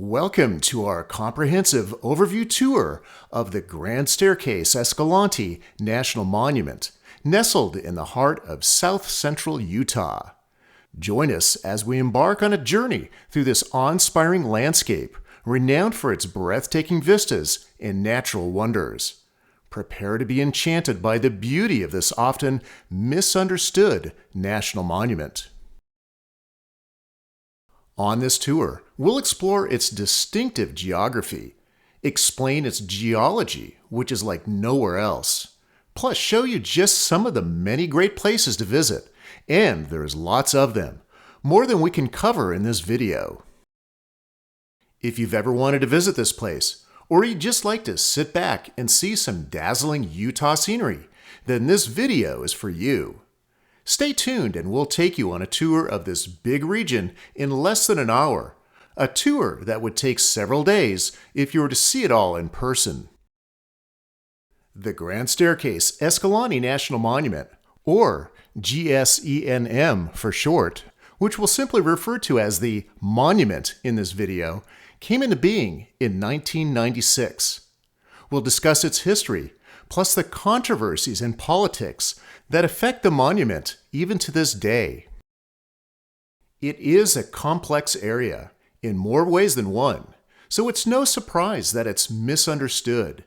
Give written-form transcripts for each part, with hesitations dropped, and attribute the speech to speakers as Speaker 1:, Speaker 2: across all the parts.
Speaker 1: Welcome to our comprehensive overview tour of the Grand Staircase-Escalante National Monument, nestled in the heart of south-central Utah. Join us as we embark on a journey through this awe-inspiring landscape, renowned for its breathtaking vistas and natural wonders. Prepare to be enchanted by the beauty of this often misunderstood national monument. On this tour, we'll explore its distinctive geography, explain its geology, which is like nowhere else, plus show you just some of the many great places to visit, and there's lots of them, more than we can cover in this video. If you've ever wanted to visit this place, or you'd just like to sit back and see some dazzling Utah scenery, then this video is for you. Stay tuned and we'll take you on a tour of this big region in less than an hour, a tour that would take several days if you were to see it all in person. The Grand Staircase-Escalante National Monument, or GSENM for short, which we'll simply refer to as the monument in this video, came into being in 1996. We'll discuss its history, plus the controversies and politics that affect the monument even to this day. It is a complex area in more ways than one, so it's no surprise that it's misunderstood.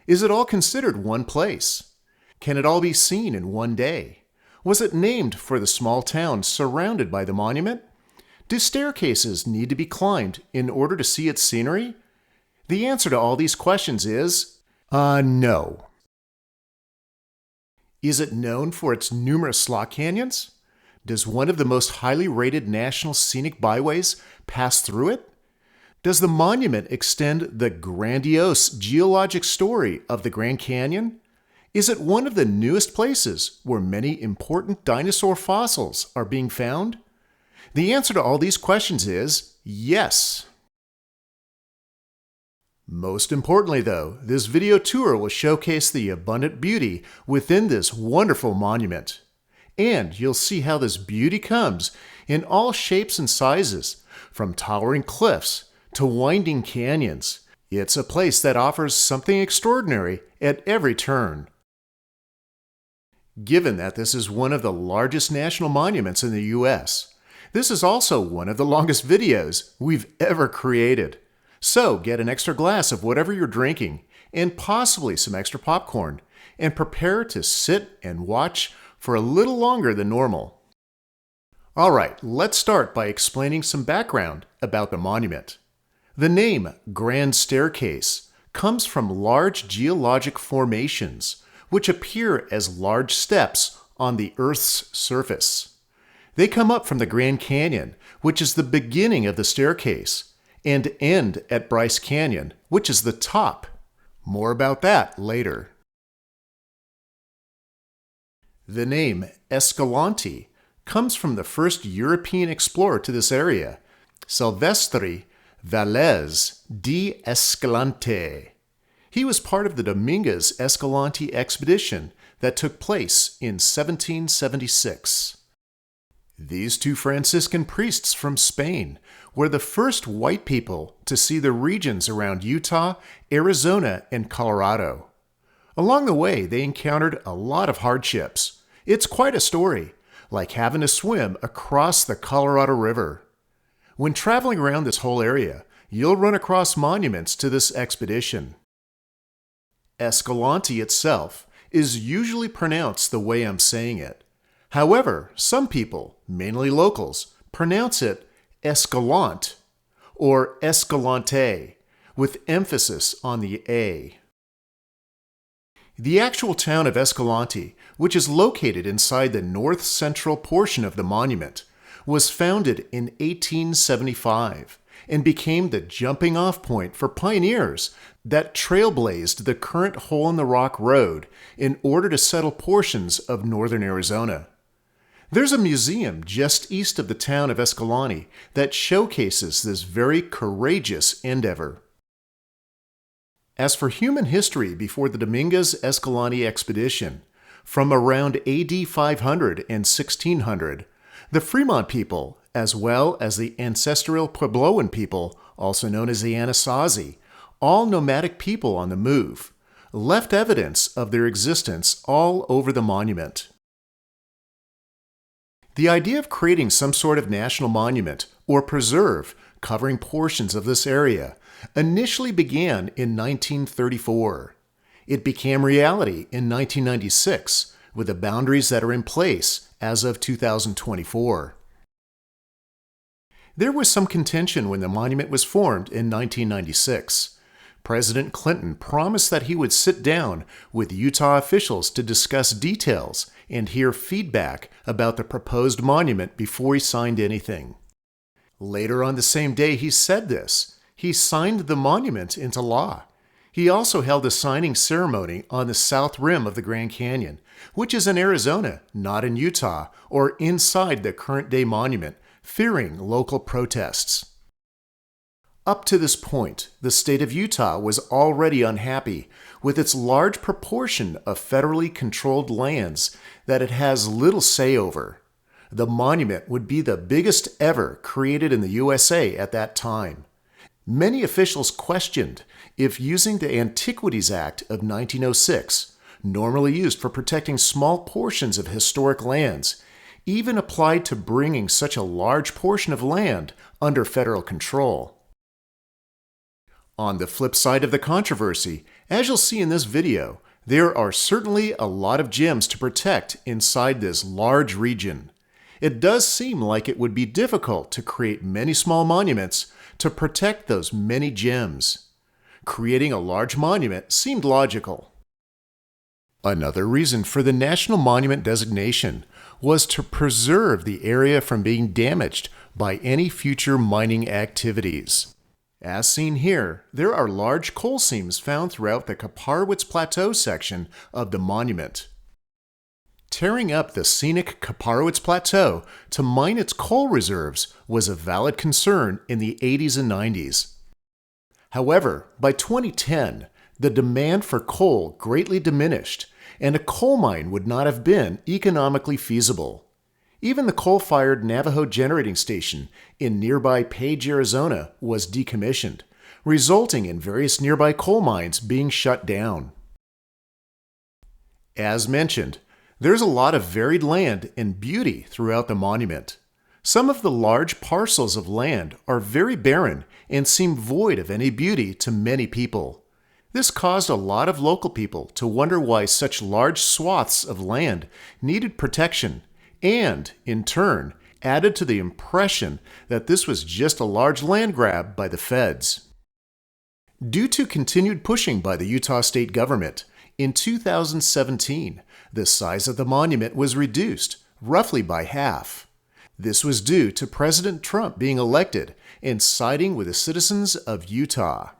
Speaker 1: Is it all considered one place? Can it all be seen in one day? Was it named for the small town surrounded by the monument? Do staircases need to be climbed in order to see its scenery? The answer to all these questions is, no. Is it known for its numerous slot canyons? Does one of the most highly rated national scenic byways pass through it? Does the monument extend the grandiose geologic story of the Grand Canyon? Is it one of the newest places where many important dinosaur fossils are being found? The answer to all these questions is yes. Most importantly, though, this video tour will showcase the abundant beauty within this wonderful monument. And you'll see how this beauty comes in all shapes and sizes, from towering cliffs to winding canyons. It's a place that offers something extraordinary at every turn. Given that this is one of the largest national monuments in the U.S., this is also one of the longest videos we've ever created. So get an extra glass of whatever you're drinking and possibly some extra popcorn and prepare to sit and watch for a little longer than normal. All right, let's start by explaining some background about the monument. The name Grand Staircase comes from large geologic formations which appear as large steps on the Earth's surface. They come up from the Grand Canyon, which is the beginning of the staircase, and end at Bryce Canyon, which is the top. More about that later. The name Escalante comes from the first European explorer to this area, Silvestre Valles de Escalante. He was part of the Dominguez Escalante expedition that took place in 1776. These two Franciscan priests from Spain were the first white people to see the regions around Utah, Arizona, and Colorado. Along the way, they encountered a lot of hardships. It's quite a story, like having to swim across the Colorado River. When traveling around this whole area, you'll run across monuments to this expedition. Escalante itself is usually pronounced the way I'm saying it. However, some people, mainly locals, pronounce it Escalante or Escalante, with emphasis on the A. The actual town of Escalante, which is located inside the north-central portion of the monument, was founded in 1875 and became the jumping-off point for pioneers that trailblazed the current hole-in-the-rock road in order to settle portions of northern Arizona. There's a museum just east of the town of Escalante that showcases this very courageous endeavor. As for human history before the Dominguez Escalante expedition, from around AD 500 and 1600, the Fremont people, as well as the ancestral Puebloan people, also known as the Anasazi, all nomadic people on the move, left evidence of their existence all over the monument. The idea of creating some sort of national monument or preserve covering portions of this area initially began in 1934. It became reality in 1996 with the boundaries that are in place as of 2024. There was some contention when the monument was formed in 1996. President Clinton promised that he would sit down with Utah officials to discuss details and hear feedback about the proposed monument before he signed anything. Later on the same day he said this, he signed the monument into law. He also held a signing ceremony on the south rim of the Grand Canyon, which is in Arizona, not in Utah, or inside the current-day monument, fearing local protests. Up to this point, the state of Utah was already unhappy with its large proportion of federally controlled lands that it has little say over. The monument would be the biggest ever created in the USA at that time. Many officials questioned if using the Antiquities Act of 1906, normally used for protecting small portions of historic lands, even applied to bringing such a large portion of land under federal control. On the flip side of the controversy, as you'll see in this video, there are certainly a lot of gems to protect inside this large region. It does seem like it would be difficult to create many small monuments to protect those many gems. Creating a large monument seemed logical. Another reason for the National Monument designation was to preserve the area from being damaged by any future mining activities. As seen here, there are large coal seams found throughout the Kaparowitz Plateau section of the monument. Tearing up the scenic Kaparowitz Plateau to mine its coal reserves was a valid concern in the 80s and 90s. However, by 2010, the demand for coal greatly diminished, and a coal mine would not have been economically feasible. Even the coal-fired Navajo generating station in nearby Page, Arizona was decommissioned, resulting in various nearby coal mines being shut down. As mentioned, there's a lot of varied land and beauty throughout the monument. Some of the large parcels of land are very barren and seem void of any beauty to many people. This caused a lot of local people to wonder why such large swaths of land needed protection, and, in turn, added to the impression that this was just a large land grab by the feds. Due to continued pushing by the Utah state government, in 2017, the size of the monument was reduced, roughly by half. This was due to President Trump being elected and siding with the citizens of Utah.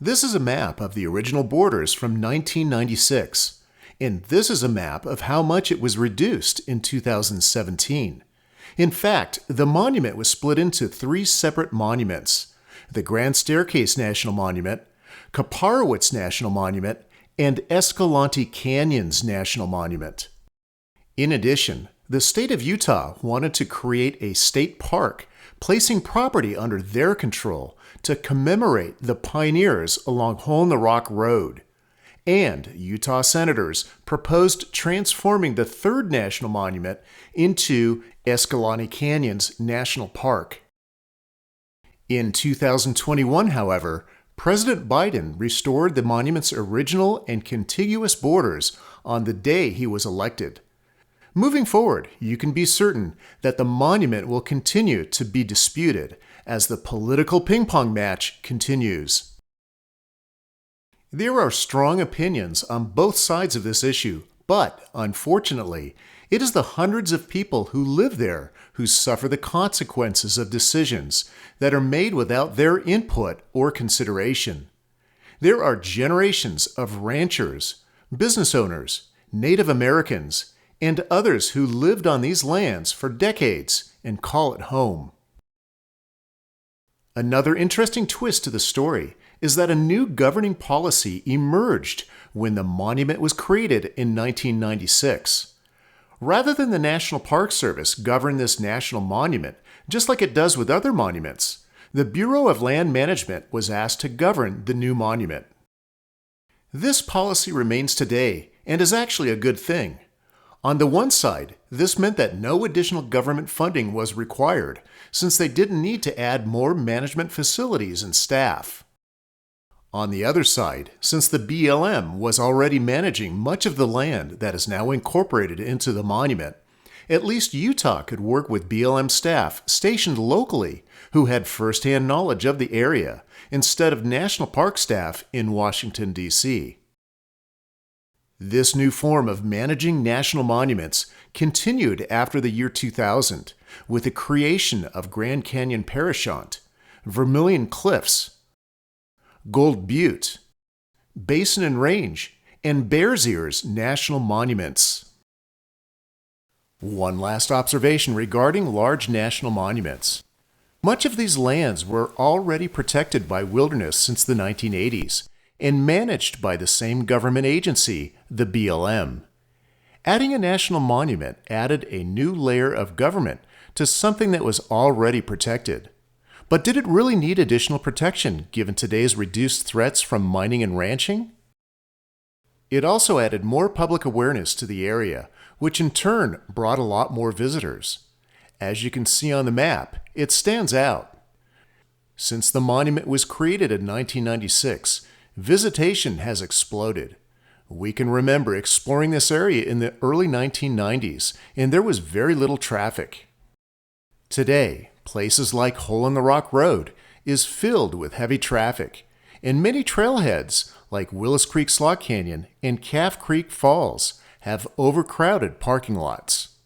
Speaker 1: This is a map of the original borders from 1996. And this is a map of how much it was reduced in 2017. In fact, the monument was split into 3 separate monuments: the Grand Staircase National Monument, Kaparowitz National Monument, and Escalante Canyons National Monument. In addition, the state of Utah wanted to create a state park, placing property under their control to commemorate the pioneers along Hole-in-the-Rock Road. And Utah senators proposed transforming the 3rd national monument into Escalante Canyons National Park. In 2021, however, President Biden restored the monument's original and contiguous borders on the day he was elected. Moving forward, you can be certain that the monument will continue to be disputed as the political ping-pong match continues. There are strong opinions on both sides of this issue, but, unfortunately, it is the hundreds of people who live there who suffer the consequences of decisions that are made without their input or consideration. There are generations of ranchers, business owners, Native Americans, and others who lived on these lands for decades and call it home. Another interesting twist to the story is that a new governing policy emerged when the monument was created in 1996. Rather than the National Park Service govern this national monument, just like it does with other monuments, the Bureau of Land Management was asked to govern the new monument. This policy remains today and is actually a good thing. On the one side, this meant that no additional government funding was required, since they didn't need to add more management facilities and staff. On the other side, since the BLM was already managing much of the land that is now incorporated into the monument, at least Utah could work with BLM staff stationed locally who had first-hand knowledge of the area, instead of national park staff in Washington, D.C. This new form of managing national monuments continued after the year 2000 with the creation of Grand Canyon Parashant, Vermilion Cliffs, Gold Butte, Basin and Range, and Bears Ears national monuments. One last observation regarding large national monuments. Much of these lands were already protected by wilderness since the 1980s and managed by the same government agency, the BLM. Adding a national monument added a new layer of government to something that was already protected. But did it really need additional protection given today's reduced threats from mining and ranching? It also added more public awareness to the area, which in turn brought a lot more visitors. As you can see on the map, it stands out. Since the monument was created in 1996, visitation has exploded. We can remember exploring this area in the early 1990s, and there was very little traffic. Today, places like Hole in the Rock Road is filled with heavy traffic, and many trailheads like Willis Creek Slot Canyon and Calf Creek Falls have overcrowded parking lots.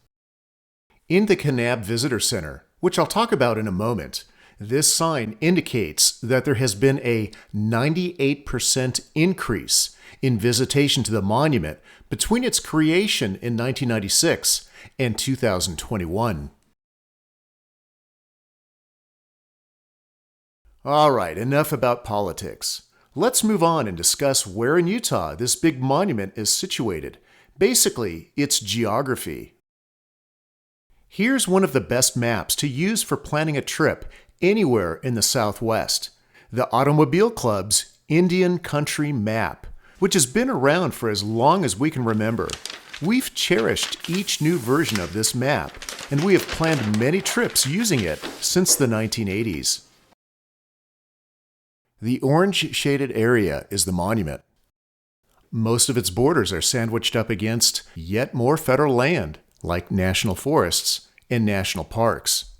Speaker 1: In the Kanab Visitor Center, which I'll talk about in a moment, this sign indicates that there has been a 98% increase in visitation to the monument between its creation in 1996 and 2021. All right, enough about politics. Let's move on and discuss where in Utah this big monument is situated. Basically, its geography. Here's one of the best maps to use for planning a trip anywhere in the Southwest. The Automobile Club's Indian Country Map, which has been around for as long as we can remember. We've cherished each new version of this map, and we have planned many trips using it since the 1980s. The orange-shaded area is the monument. Most of its borders are sandwiched up against yet more federal land, like national forests and national parks.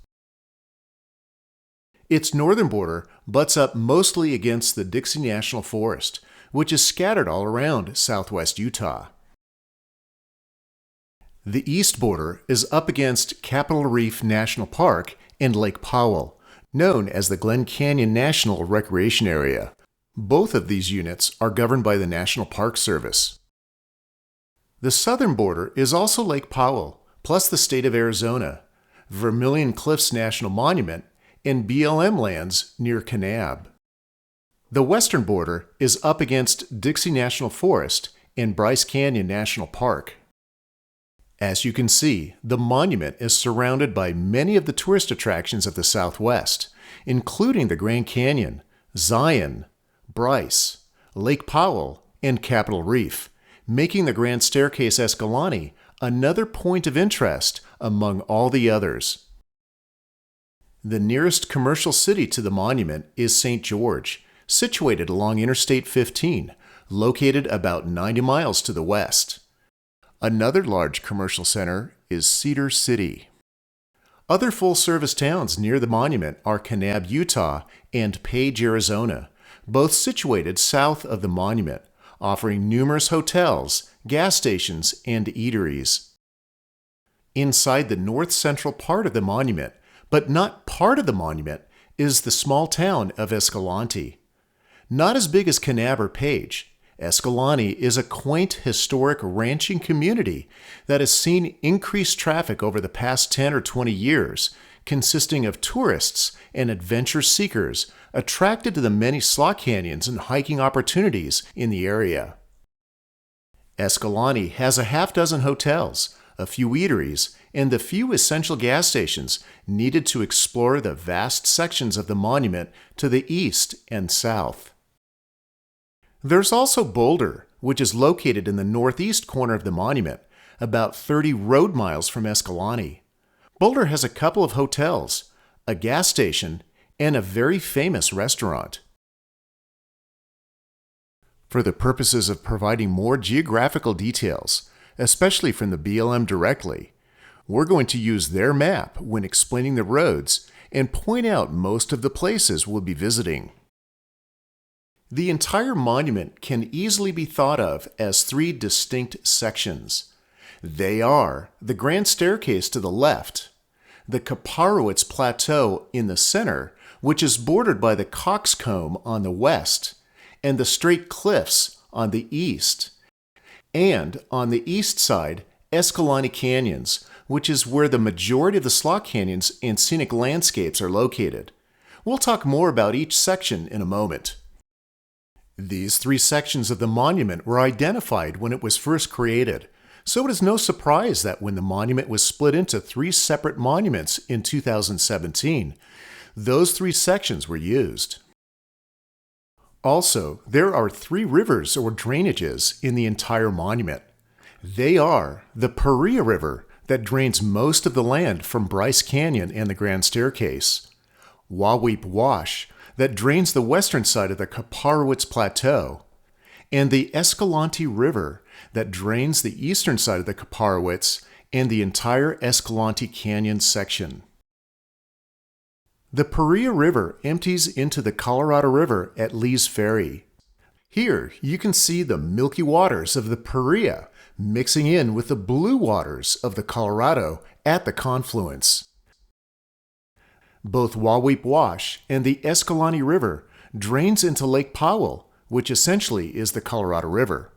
Speaker 1: Its northern border butts up mostly against the Dixie National Forest, which is scattered all around southwest Utah. The east border is up against Capitol Reef National Park and Lake Powell, known as the Glen Canyon National Recreation Area. Both of these units are governed by the National Park Service. The southern border is also Lake Powell, plus the state of Arizona, Vermilion Cliffs National Monument, and BLM lands near Kanab. The western border is up against Dixie National Forest and Bryce Canyon National Park. As you can see, the monument is surrounded by many of the tourist attractions of the Southwest, including the Grand Canyon, Zion, Bryce, Lake Powell, and Capitol Reef, making the Grand Staircase-Escalante another point of interest among all the others. The nearest commercial city to the monument is St. George, situated along Interstate 15, located about 90 miles to the west. Another large commercial center is Cedar City. Other full-service towns near the monument are Kanab, Utah, and Page, Arizona, both situated south of the monument, offering numerous hotels, gas stations, and eateries. Inside the north-central part of the monument, but not part of the monument, is the small town of Escalante. Not as big as Kanab or Page, Escalante is a quaint, historic ranching community that has seen increased traffic over the past 10 or 20 years, consisting of tourists and adventure seekers attracted to the many slot canyons and hiking opportunities in the area. Escalante has a half dozen hotels, a few eateries, and the few essential gas stations needed to explore the vast sections of the monument to the east and south. There's also Boulder, which is located in the northeast corner of the monument, about 30 road miles from Escalante. Boulder has a couple of hotels, a gas station, and a very famous restaurant. For the purposes of providing more geographical details, especially from the BLM directly, we're going to use their map when explaining the roads and point out most of the places we'll be visiting. The entire monument can easily be thought of as 3 distinct sections. They are the Grand Staircase to the left, the Kaparowitz Plateau in the center, which is bordered by the Coxcomb on the west, and the Straight Cliffs on the east, and on the east side, Escalante Canyons, which is where the majority of the slot canyons and scenic landscapes are located. We'll talk more about each section in a moment. These 3 sections of the monument were identified when it was first created, so it is no surprise that when the monument was split into 3 separate monuments in 2017, those 3 sections were used. Also, there are 3 rivers or drainages in the entire monument. They are the Paria River that drains most of the land from Bryce Canyon and the Grand Staircase, Waweep Wash that drains the western side of the Kaparowitz Plateau, and the Escalante River that drains the eastern side of the Kaparowitz and the entire Escalante Canyon section. The Paria River empties into the Colorado River at Lee's Ferry. Here you can see the milky waters of the Paria mixing in with the blue waters of the Colorado at the confluence. Both Waweep Wash and the Escalante River drains into Lake Powell, which essentially is the Colorado River.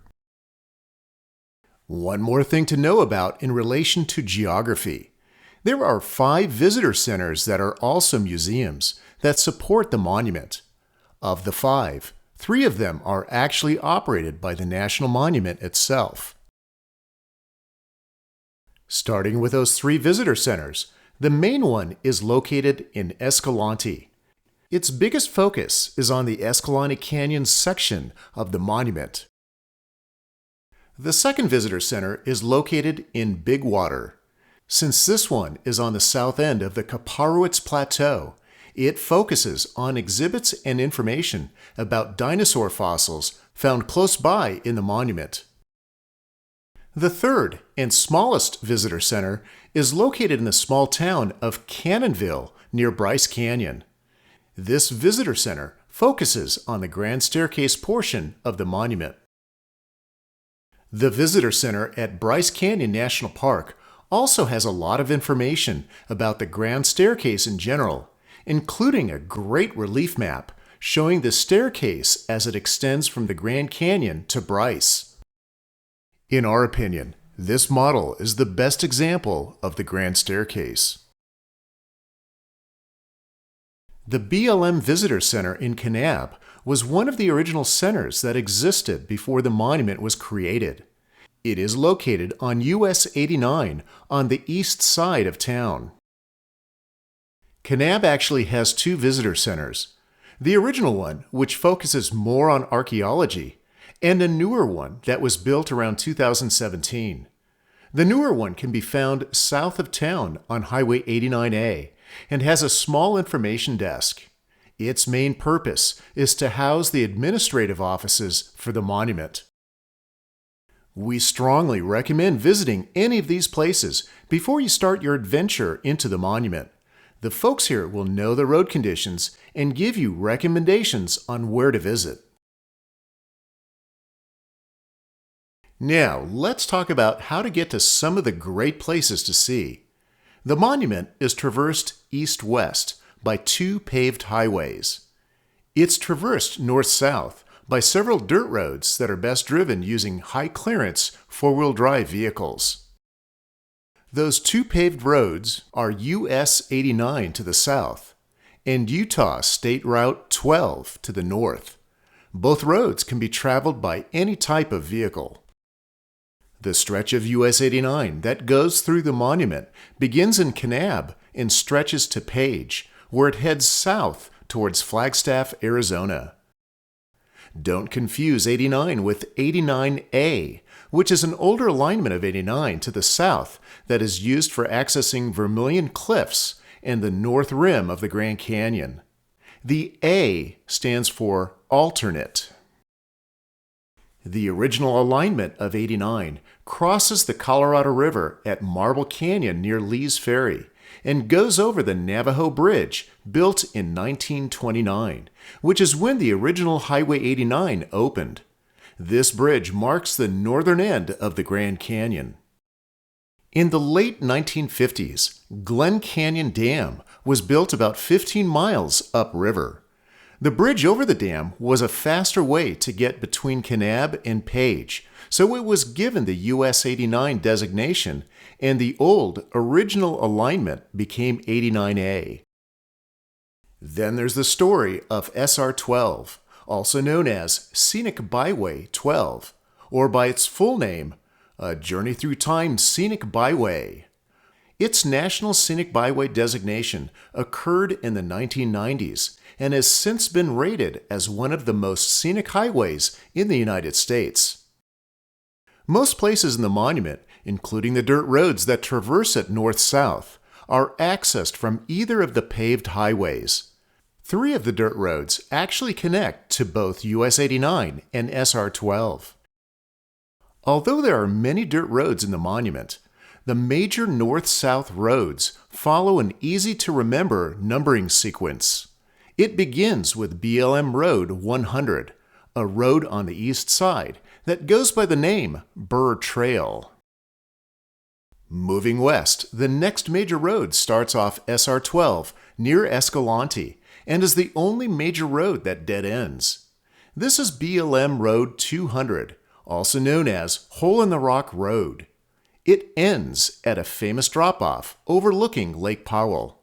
Speaker 1: One more thing to know about in relation to geography. There are 5 visitor centers that are also museums that support the monument. Of the 5, 3 of them are actually operated by the National Monument itself. Starting with those 3 visitor centers, the main one is located in Escalante. Its biggest focus is on the Escalante Canyon section of the monument. The second visitor center is located in Big Water. Since this one is on the south end of the Kaparowitz Plateau, it focuses on exhibits and information about dinosaur fossils found close by in the monument. The third and smallest visitor center is located in the small town of Cannonville near Bryce Canyon. This visitor center focuses on the Grand Staircase portion of the monument. The visitor center at Bryce Canyon National Park also has a lot of information about the Grand Staircase in general, including a great relief map showing the staircase as it extends from the Grand Canyon to Bryce. In our opinion, this model is the best example of the Grand Staircase. The BLM Visitor Center in Kanab was one of the original centers that existed before the monument was created. It is located on US 89 on the east side of town. Kanab actually has 2 visitor centers. The original one, which focuses more on archaeology, and a newer one that was built around 2017. The newer one can be found south of town on Highway 89A and has a small information desk. Its main purpose is to house the administrative offices for the monument. We strongly recommend visiting any of these places before you start your adventure into the monument. The folks here will know the road conditions and give you recommendations on where to visit. Now, let's talk about how to get to some of the great places to see. The monument is traversed east-west by 2 paved highways. It's traversed north-south by several dirt roads that are best driven using high-clearance four-wheel drive vehicles. Those 2 paved roads are US 89 to the south and Utah State Route 12 to the north. Both roads can be traveled by any type of vehicle. The stretch of US 89 that goes through the monument begins in Kanab and stretches to Page, where it heads south towards Flagstaff, Arizona. Don't confuse 89 with 89A, which is an older alignment of 89 to the south that is used for accessing Vermilion Cliffs and the north rim of the Grand Canyon. The A stands for alternate. The original alignment of 89 crosses the Colorado River at Marble Canyon near Lee's Ferry and goes over the Navajo Bridge, built in 1929, which is when the original Highway 89 opened. This bridge marks the northern end of the Grand Canyon. In the late 1950s, Glen Canyon Dam was built about 15 miles upriver. The bridge over the dam was a faster way to get between Kanab and Page, so it was given the US 89 designation, and the old, original alignment became 89A. Then there's the story of SR 12, also known as Scenic Byway 12, or by its full name, A Journey Through Time Scenic Byway. Its National Scenic Byway designation occurred in the 1990s and has since been rated as one of the most scenic highways in the United States. Most places in the monument, including the dirt roads that traverse it north-south, are accessed from either of the paved highways. 3 of the dirt roads actually connect to both US 89 and SR 12. Although there are many dirt roads in the monument, the major north-south roads follow an easy-to-remember numbering sequence. It begins with BLM Road 100, a road on the east side that goes by the name Burr Trail. Moving west, the next major road starts off SR 12 near Escalante and is the only major road that dead ends. This is BLM Road 200, also known as Hole in the Rock Road. It ends at a famous drop-off overlooking Lake Powell.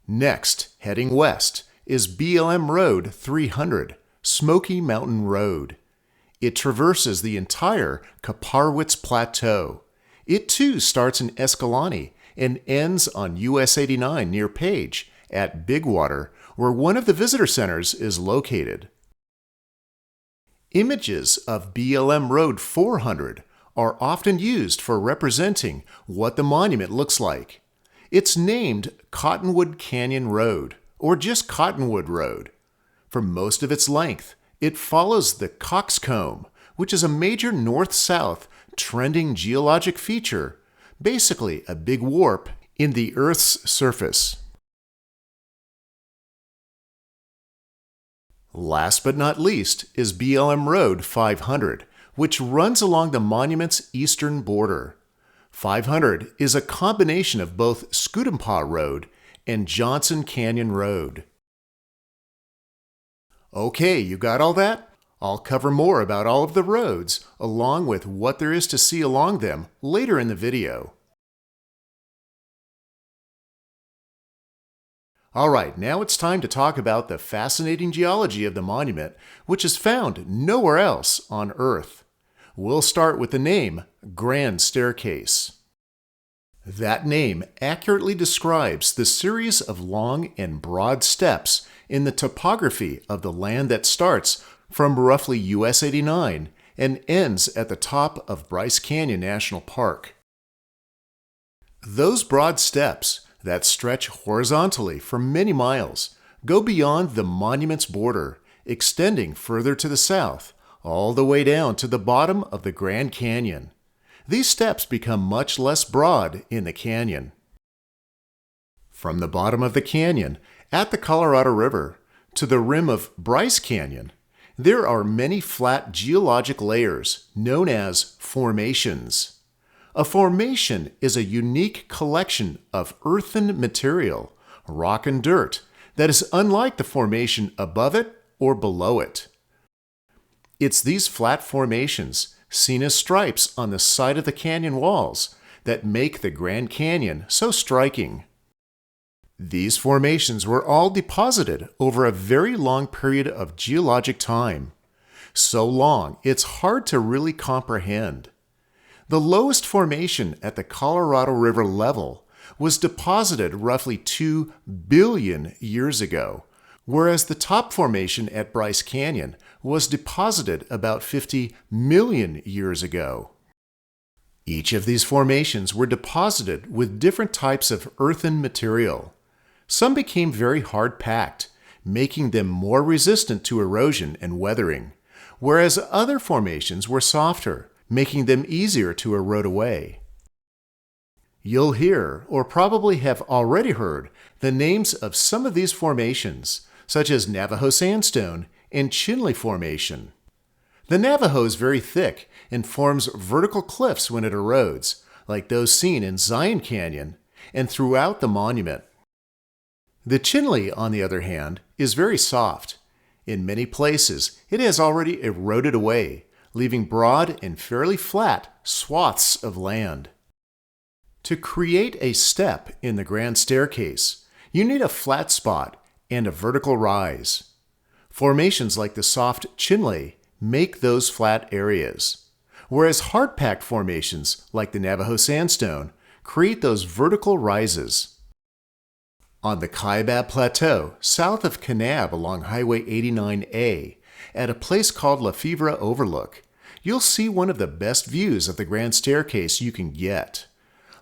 Speaker 1: Next, heading west, is BLM Road 300, Smoky Mountain Road. It traverses the entire Kaparwitz Plateau. It too starts in Escalante and ends on US 89 near Page at Bigwater, where one of the visitor centers is located. Images of BLM Road 400 are often used for representing what the monument looks like. It's named Cottonwood Canyon Road, or just Cottonwood Road. For most of its length, it follows the Coxcomb, which is a major north-south trending geologic feature, basically a big warp in the Earth's surface. Last but not least is BLM Road 500, which runs along the monument's eastern border. 500 is a combination of both Skutumpah Road and Johnson Canyon Road. Okay, you got all that? I'll cover more about all of the roads, along with what there is to see along them, later in the video. Alright, now it's time to talk about the fascinating geology of the monument, which is found nowhere else on Earth. We'll start with the name Grand Staircase. That name accurately describes the series of long and broad steps in the topography of the land that starts from roughly US 89 and ends at the top of Bryce Canyon National Park. Those broad steps that stretch horizontally for many miles go beyond the monument's border, extending further to the south, all the way down to the bottom of the Grand Canyon. These steps become much less broad in the canyon. From the bottom of the canyon, at the Colorado River, to the rim of Bryce Canyon, there are many flat geologic layers known as formations. A formation is a unique collection of earthen material, rock and dirt, that is unlike the formation above it or below it. It's these flat formations, seen as stripes on the side of the canyon walls, that make the Grand Canyon so striking. These formations were all deposited over a very long period of geologic time. So long, it's hard to really comprehend. The lowest formation at the Colorado River level was deposited roughly 2 billion years ago, whereas the top formation at Bryce Canyon was deposited about 50 million years ago. Each of these formations were deposited with different types of earthen material. Some became very hard-packed, making them more resistant to erosion and weathering, whereas other formations were softer, making them easier to erode away. You'll hear, or probably have already heard, the names of some of these formations, such as Navajo Sandstone and Chinle Formation. The Navajo is very thick and forms vertical cliffs when it erodes, like those seen in Zion Canyon and throughout the monument. The Chinle, on the other hand, is very soft. In many places, it has already eroded away, leaving broad and fairly flat swaths of land. To create a step in the grand staircase, you need a flat spot and a vertical rise. Formations like the soft Chinle make those flat areas, whereas hard-packed formations like the Navajo Sandstone create those vertical rises. On the Kaibab Plateau, south of Kanab along Highway 89A, at a place called Lefevre Overlook, you'll see one of the best views of the grand staircase you can get.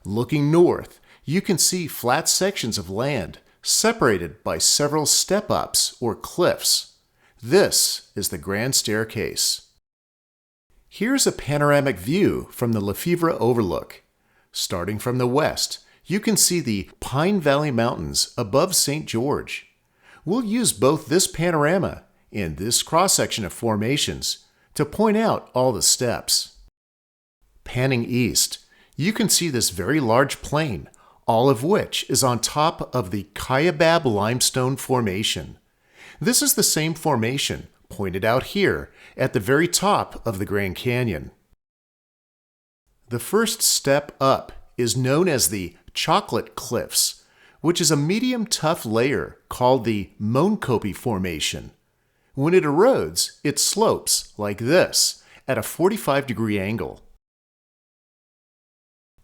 Speaker 1: Looking north, you can see flat sections of land separated by several step-ups or cliffs. This is the grand staircase. Here's a panoramic view from the Lefevre Overlook. Starting from the west, you can see the Pine Valley Mountains above St. George. We'll use both this panorama and this cross-section of formations to point out all the steps. Panning east, you can see this very large plain, all of which is on top of the Kaibab Limestone Formation. This is the same formation pointed out here at the very top of the Grand Canyon. The first step up is known as the Chocolate Cliffs, which is a medium tough layer called the Moenkopi Formation. When it erodes, it slopes like this at a 45-degree angle.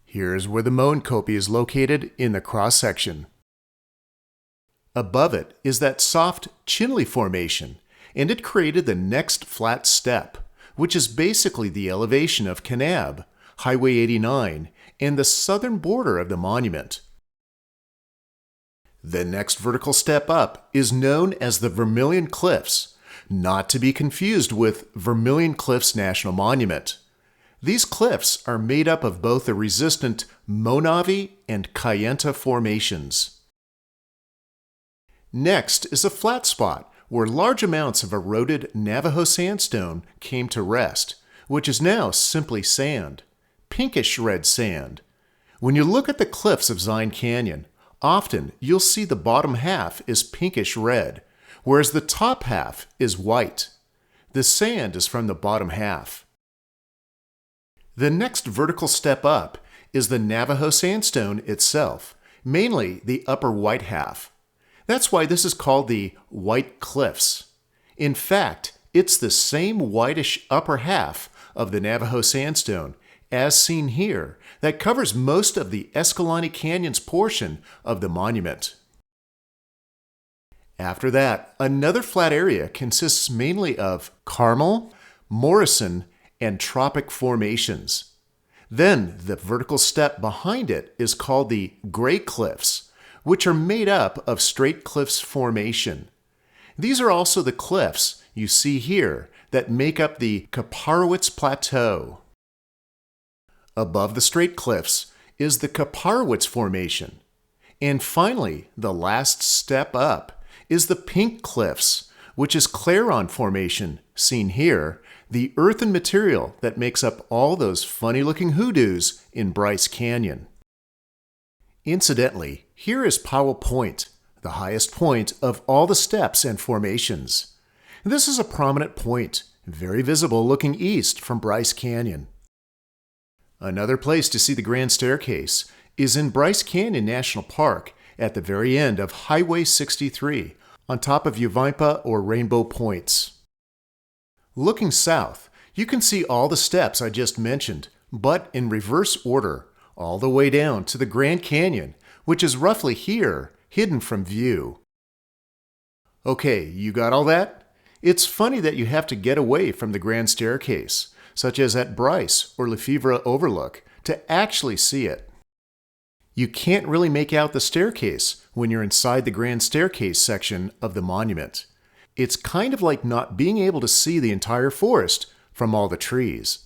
Speaker 1: Here's where the Moenkopi is located in the cross-section. Above it is that soft Chinle Formation, and it created the next flat step, which is basically the elevation of Kanab, Highway 89, and the southern border of the monument. The next vertical step up is known as the Vermilion Cliffs, not to be confused with Vermilion Cliffs National Monument. These cliffs are made up of both the resistant Monavi and Kayenta formations. Next is a flat spot where large amounts of eroded Navajo sandstone came to rest, which is now simply sand, pinkish red sand. When you look at the cliffs of Zion Canyon, often you'll see the bottom half is pinkish red, whereas the top half is white. The sand is from the bottom half. The next vertical step up is the Navajo sandstone itself, mainly the upper white half. That's why this is called the White Cliffs. In fact, it's the same whitish upper half of the Navajo sandstone, as seen here, that covers most of the Escalante Canyon's portion of the monument. After that, another flat area consists mainly of Carmel, Morrison, and Tropic formations. Then the vertical step behind it is called the Gray Cliffs, which are made up of Straight Cliffs Formation. These are also the cliffs you see here that make up the Kaparowitz Plateau. Above the Straight Cliffs is the Kaparowitz Formation. And finally, the last step up is the Pink Cliffs, which is Claron Formation, seen here, the earthen material that makes up all those funny-looking hoodoos in Bryce Canyon. Incidentally, here is Powell Point, the highest point of all the steps and formations. This is a prominent point, very visible looking east from Bryce Canyon. Another place to see the Grand Staircase is in Bryce Canyon National Park at the very end of Highway 63, on top of Uvimpa or Rainbow Points. Looking south, you can see all the steps I just mentioned, but in reverse order, all the way down to the Grand Canyon, which is roughly here, hidden from view. Okay, you got all that? It's funny that you have to get away from the Grand Staircase, such as at Bryce or Lefevre Overlook, to actually see it. You can't really make out the staircase when you're inside the Grand Staircase section of the monument. It's kind of like not being able to see the entire forest from all the trees.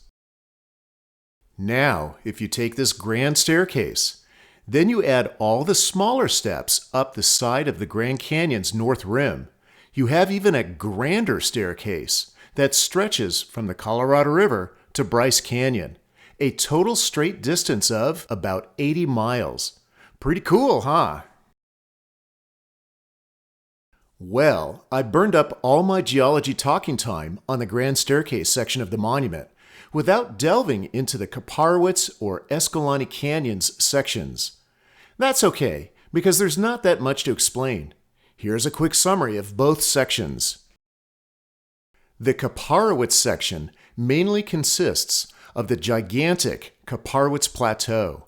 Speaker 1: Now, if you take this Grand Staircase, then you add all the smaller steps up the side of the Grand Canyon's north rim, you have even a grander staircase that stretches from the Colorado River to Bryce Canyon, a total straight distance of about 80 miles. Pretty cool, huh? Well, I burned up all my geology talking time on the Grand Staircase section of the monument without delving into the Kaparowitz or Escalante Canyons sections. That's okay, because there's not that much to explain. Here's a quick summary of both sections. The Kaparowitz section mainly consists of the gigantic Kaparowitz Plateau.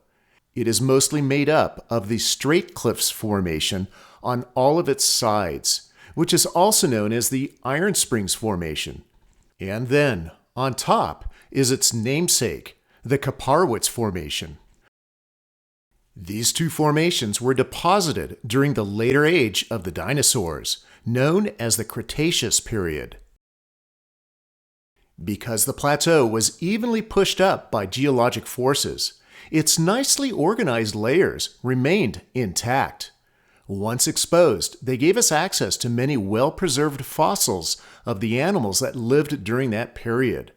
Speaker 1: It is mostly made up of the Straight Cliffs Formation on all of its sides, which is also known as the Iron Springs Formation. And then, on top, is its namesake, the Kaparowitz Formation. These two formations were deposited during the later age of the dinosaurs, known as the Cretaceous period. Because the plateau was evenly pushed up by geologic forces, its nicely organized layers remained intact. Once exposed, they gave us access to many well-preserved fossils of the animals that lived during that period.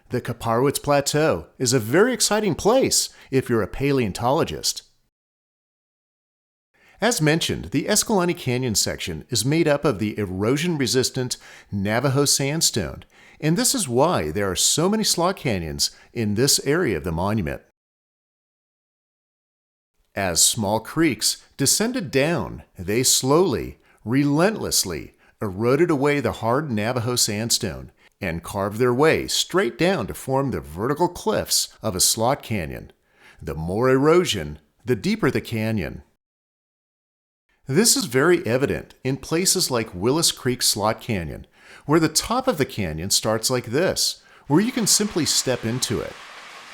Speaker 1: The Kaparowitz Plateau is a very exciting place if you're a paleontologist. As mentioned, the Escalante Canyon section is made up of the erosion-resistant Navajo sandstone, and this is why there are so many slot canyons in this area of the monument. As small creeks descended down, they slowly, relentlessly eroded away the hard Navajo sandstone and carved their way straight down to form the vertical cliffs of a slot canyon. The more erosion, the deeper the canyon. This is very evident in places like Willis Creek Slot Canyon, where the top of the canyon starts like this, where you can simply step into it.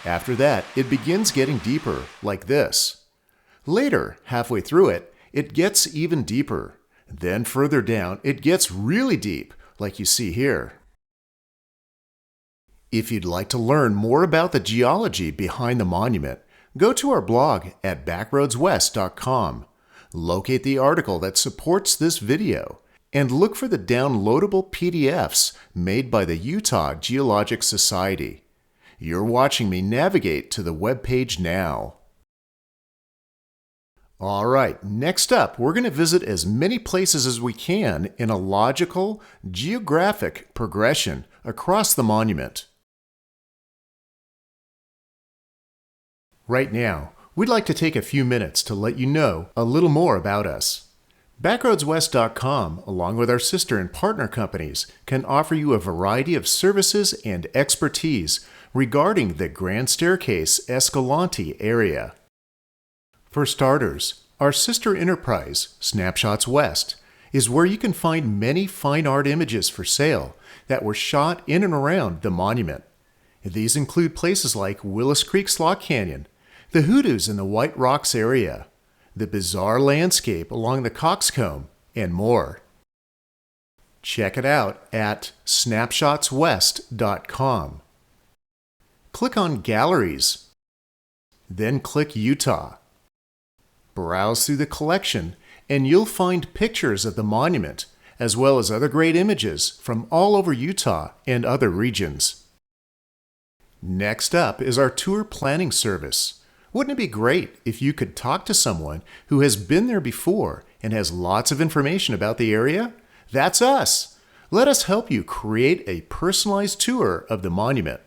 Speaker 1: After that, it begins getting deeper, like this. Later, halfway through it, it gets even deeper. Then further down, it gets really deep, like you see here. If you'd like to learn more about the geology behind the monument, go to our blog at backroadswest.com. Locate the article that supports this video, and look for the downloadable PDFs made by the Utah Geologic Society. You're watching me navigate to the webpage now. All right, next up, we're going to visit as many places as we can in a logical, geographic progression across the monument. Right now, we'd like to take a few minutes to let you know a little more about us. BackroadsWest.com, along with our sister and partner companies, can offer you a variety of services and expertise regarding the Grand Staircase-Escalante area. For starters, our sister enterprise, Snapshots West, is where you can find many fine art images for sale that were shot in and around the monument. These include places like Willis Creek Slot Canyon, the hoodoos in the White Rocks area, the bizarre landscape along the Coxcomb, and more. Check it out at snapshotswest.com. Click on Galleries, then click Utah. Browse through the collection, and you'll find pictures of the monument, as well as other great images from all over Utah and other regions. Next up is our tour planning service. Wouldn't it be great if you could talk to someone who has been there before and has lots of information about the area? That's us. Let us help you create a personalized tour of the monument.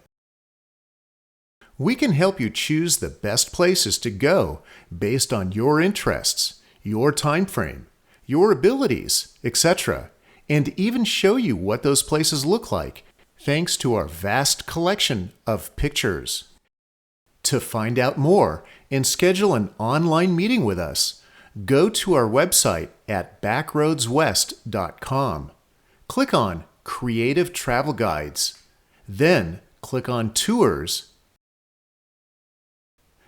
Speaker 1: We can help you choose the best places to go based on your interests, your time frame, your abilities, etc., and even show you what those places look like, thanks to our vast collection of pictures. To find out more and schedule an online meeting with us, go to our website at backroadswest.com. Click on Creative Travel Guides. Then click on Tours.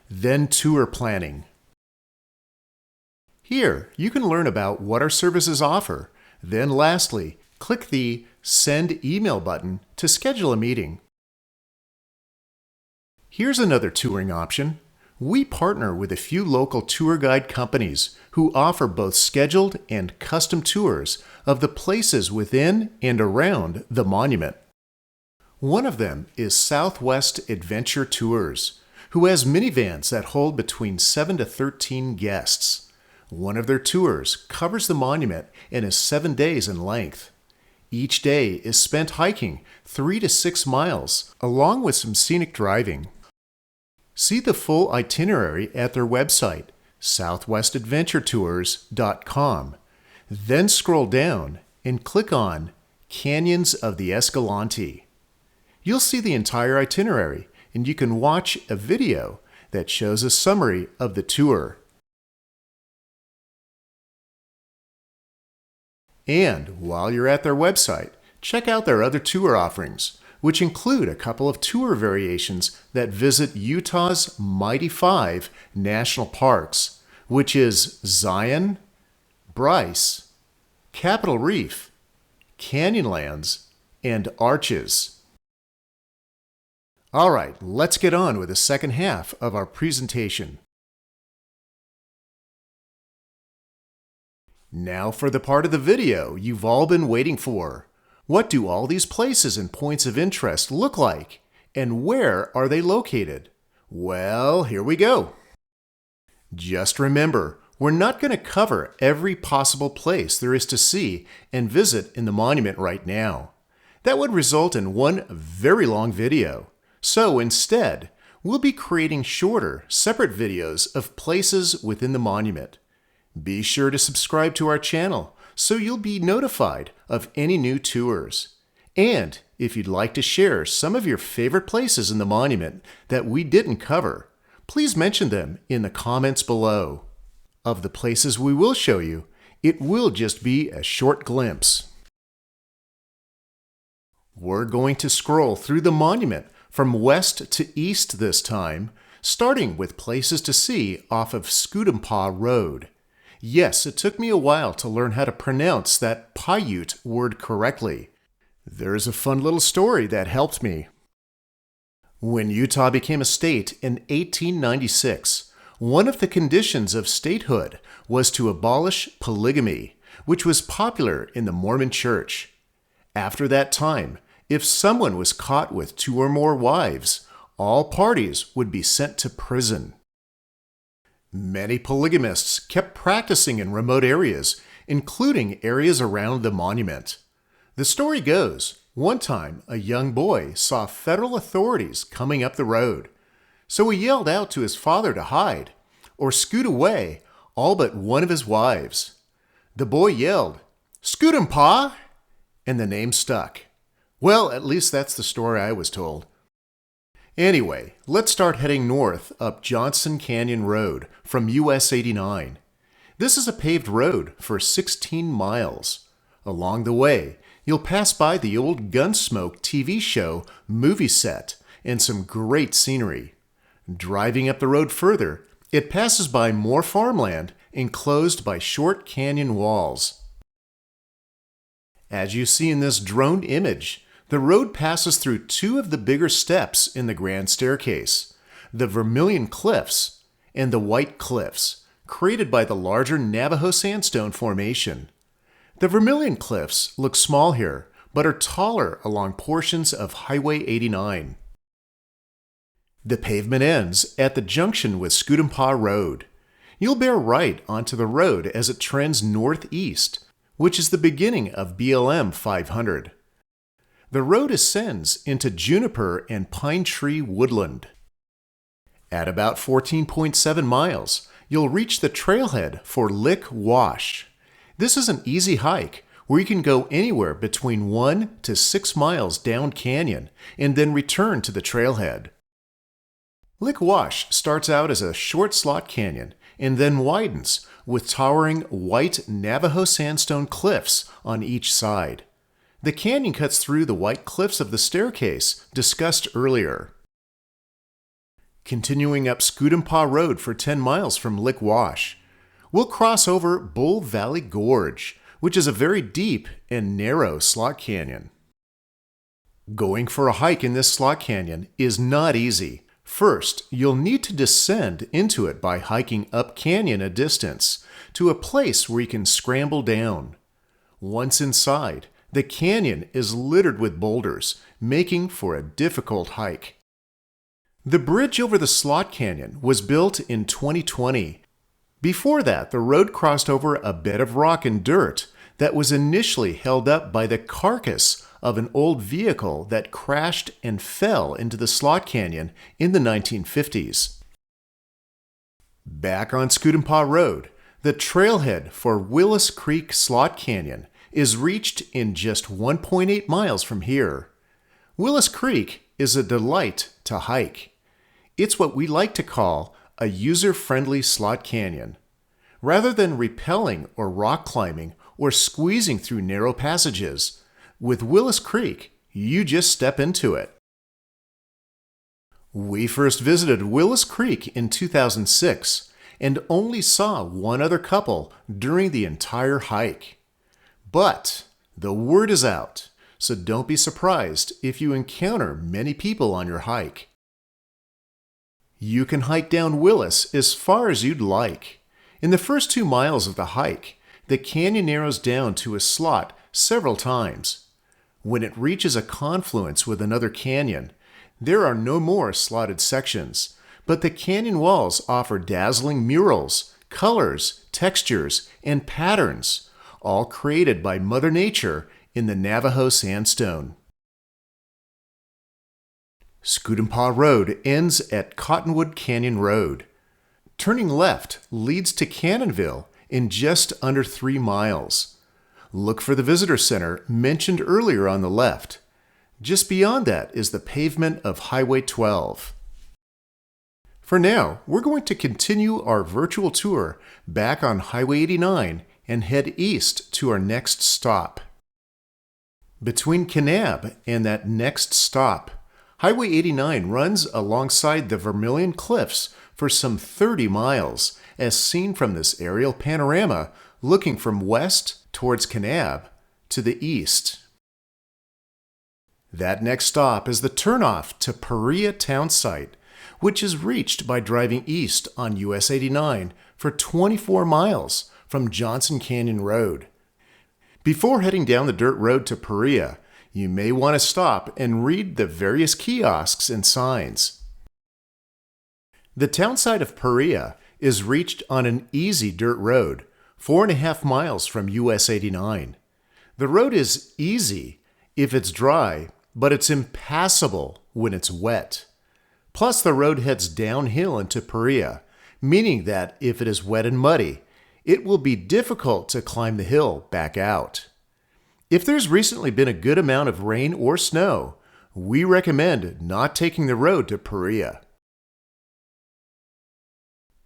Speaker 1: Then Tour Planning. Here, you can learn about what our services offer. Then lastly, click the Send Email button to schedule a meeting. Here's another touring option. We partner with a few local tour guide companies who offer both scheduled and custom tours of the places within and around the monument. One of them is Southwest Adventure Tours, who has minivans that hold between 7 to 13 guests. One of their tours covers the monument and is 7 days in length. Each day is spent hiking 3 to 6 miles, along with some scenic driving. See the full itinerary at their website, southwestadventuretours.com. Then scroll down and click on Canyons of the Escalante. You'll see the entire itinerary, and you can watch a video that shows a summary of the tour. And while you're at their website, check out their other tour offerings, which include a couple of tour variations that visit Utah's Mighty 5 national parks, which is Zion, Bryce, Capitol Reef, Canyonlands, and Arches. All right, let's get on with the second half of our presentation. Now for the part of the video you've all been waiting for. What do all these places and points of interest look like? And where are they located? Well, here we go. Just remember, we're not going to cover every possible place there is to see and visit in the monument right now. That would result in one very long video. So instead, we'll be creating shorter, separate videos of places within the monument. Be sure to subscribe to our channel so you'll be notified of any new tours. And if you'd like to share some of your favorite places in the monument that we didn't cover, please mention them in the comments below. Of the places we will show you, it will just be a short glimpse. We're going to scroll through the monument from west to east this time, starting with places to see off of Skutumpah Road. Yes, it took me a while to learn how to pronounce that Paiute word correctly. There's a fun little story that helped me. When Utah became a state in 1896, one of the conditions of statehood was to abolish polygamy, which was popular in the Mormon Church. After that time, if someone was caught with 2 or more wives, all parties would be sent to prison. Many polygamists kept practicing in remote areas, including areas around the monument. The story goes, one time a young boy saw federal authorities coming up the road. So he yelled out to his father to hide, or scoot away, all but one of his wives. The boy yelled, "Skutumpah!" and the name stuck. Well, at least that's the story I was told. Anyway, let's start heading north up Johnson Canyon Road from US 89. This is a paved road for 16 miles. Along the way, you'll pass by the old Gunsmoke TV show movie set and some great scenery. Driving up the road further, it passes by more farmland enclosed by short canyon walls. As you see in this drone image, the road passes through 2 of the bigger steps in the Grand Staircase, the Vermilion Cliffs and the White Cliffs, created by the larger Navajo Sandstone Formation. The Vermilion Cliffs look small here, but are taller along portions of Highway 89. The pavement ends at the junction with Skutumpah Road. You'll bear right onto the road as it trends northeast, which is the beginning of BLM 500. The road ascends into juniper and pine tree woodland. At about 14.7 miles, you'll reach the trailhead for Lick Wash. This is an easy hike where you can go anywhere between 1 to 6 miles down canyon and then return to the trailhead. Lick Wash starts out as a short slot canyon and then widens with towering white Navajo sandstone cliffs on each side. The canyon cuts through the white cliffs of the staircase discussed earlier. Continuing up Skutumpah Road for 10 miles from Lick Wash, we'll cross over Bull Valley Gorge, which is a very deep and narrow slot canyon. Going for a hike in this slot canyon is not easy. First, you'll need to descend into it by hiking up canyon a distance to a place where you can scramble down. Once inside, the canyon is littered with boulders, making for a difficult hike. The bridge over the slot canyon was built in 2020. Before that, the road crossed over a bed of rock and dirt that was initially held up by the carcass of an old vehicle that crashed and fell into the slot canyon in the 1950s. Back on Skutumpah Road, the trailhead for Willis Creek Slot Canyon is reached in just 1.8 miles from here. Willis Creek is a delight to hike. It's what we like to call a user-friendly slot canyon. Rather than rappelling or rock climbing or squeezing through narrow passages, with Willis Creek, you just step into it. We first visited Willis Creek in 2006 and only saw one other couple during the entire hike. But the word is out, so don't be surprised if you encounter many people on your hike. You can hike down Willis as far as you'd like. In the first 2 miles of the hike, the canyon narrows down to a slot several times. When it reaches a confluence with another canyon, there are no more slotted sections, but the canyon walls offer dazzling murals, colors, textures, and patterns, all created by Mother Nature in the Navajo sandstone. Skutumpah Road ends at Cottonwood Canyon Road. Turning left leads to Cannonville in just under 3 miles. Look for the visitor center mentioned earlier on the left. Just beyond that is the pavement of Highway 12. For now, we're going to continue our virtual tour back on Highway 89 and head east to our next stop. Between Kanab and that next stop, Highway 89 runs alongside the Vermilion Cliffs for some 30 miles, as seen from this aerial panorama looking from west towards Kanab to the east. That next stop is the turnoff to Perea Town Site, which is reached by driving east on US 89 for 24 miles from Johnson Canyon Road. Before heading down the dirt road to Perea, you may want to stop and read the various kiosks and signs. The town site of Perea is reached on an easy dirt road, 4.5 miles from US 89. The road is easy if it's dry, but it's impassable when it's wet. Plus, the road heads downhill into Perea, meaning that if it is wet and muddy, it will be difficult to climb the hill back out. If there's recently been a good amount of rain or snow, we recommend not taking the road to Perea.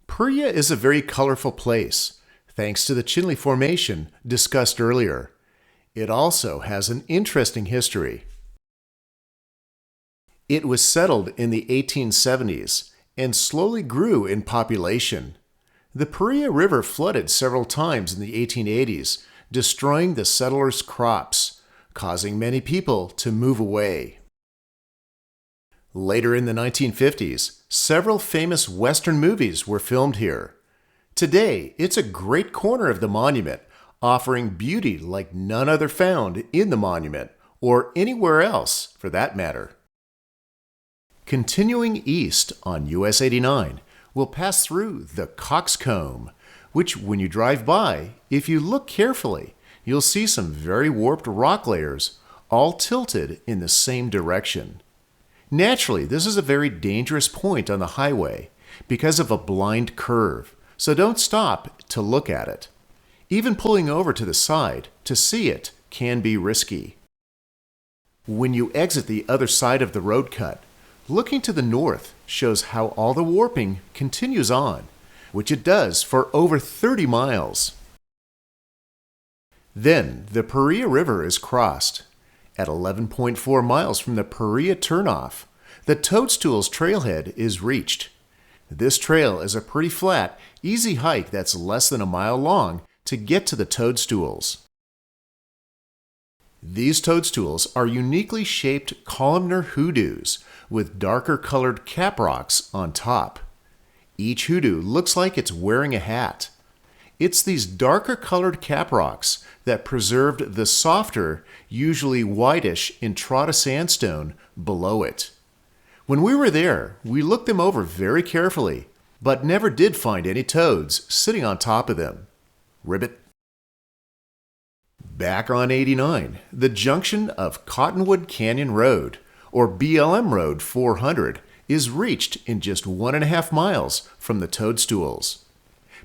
Speaker 1: Perea is a very colorful place, thanks to the Chinle Formation discussed earlier. It also has an interesting history. It was settled in the 1870s and slowly grew in population. The Perea River flooded several times in the 1880s, destroying the settlers' crops, causing many people to move away. Later in the 1950s, several famous Western movies were filmed here. Today, it's a great corner of the monument, offering beauty like none other found in the monument, or anywhere else for that matter. Continuing east on US 89, we'll pass through the Coxcomb, which when you drive by, if you look carefully, you'll see some very warped rock layers, all tilted in the same direction. Naturally, this is a very dangerous point on the highway because of a blind curve, so don't stop to look at it. Even pulling over to the side to see it can be risky. When you exit the other side of the road cut, looking to the north shows how all the warping continues on, which it does for over 30 miles. Then the Paria River is crossed. At 11.4 miles from the Paria turnoff, the Toadstools trailhead is reached. This trail is a pretty flat, easy hike that's less than a mile long to get to the Toadstools. These toadstools are uniquely shaped columnar hoodoos with darker colored cap rocks on top. Each hoodoo looks like it's wearing a hat. It's these darker colored cap rocks that preserved the softer, usually whitish Entrada sandstone below it. When we were there, we looked them over very carefully, but never did find any toads sitting on top of them. Ribbit. Back on 89, the junction of Cottonwood Canyon Road, or BLM Road 400, is reached in just 1.5 miles from the Toadstools.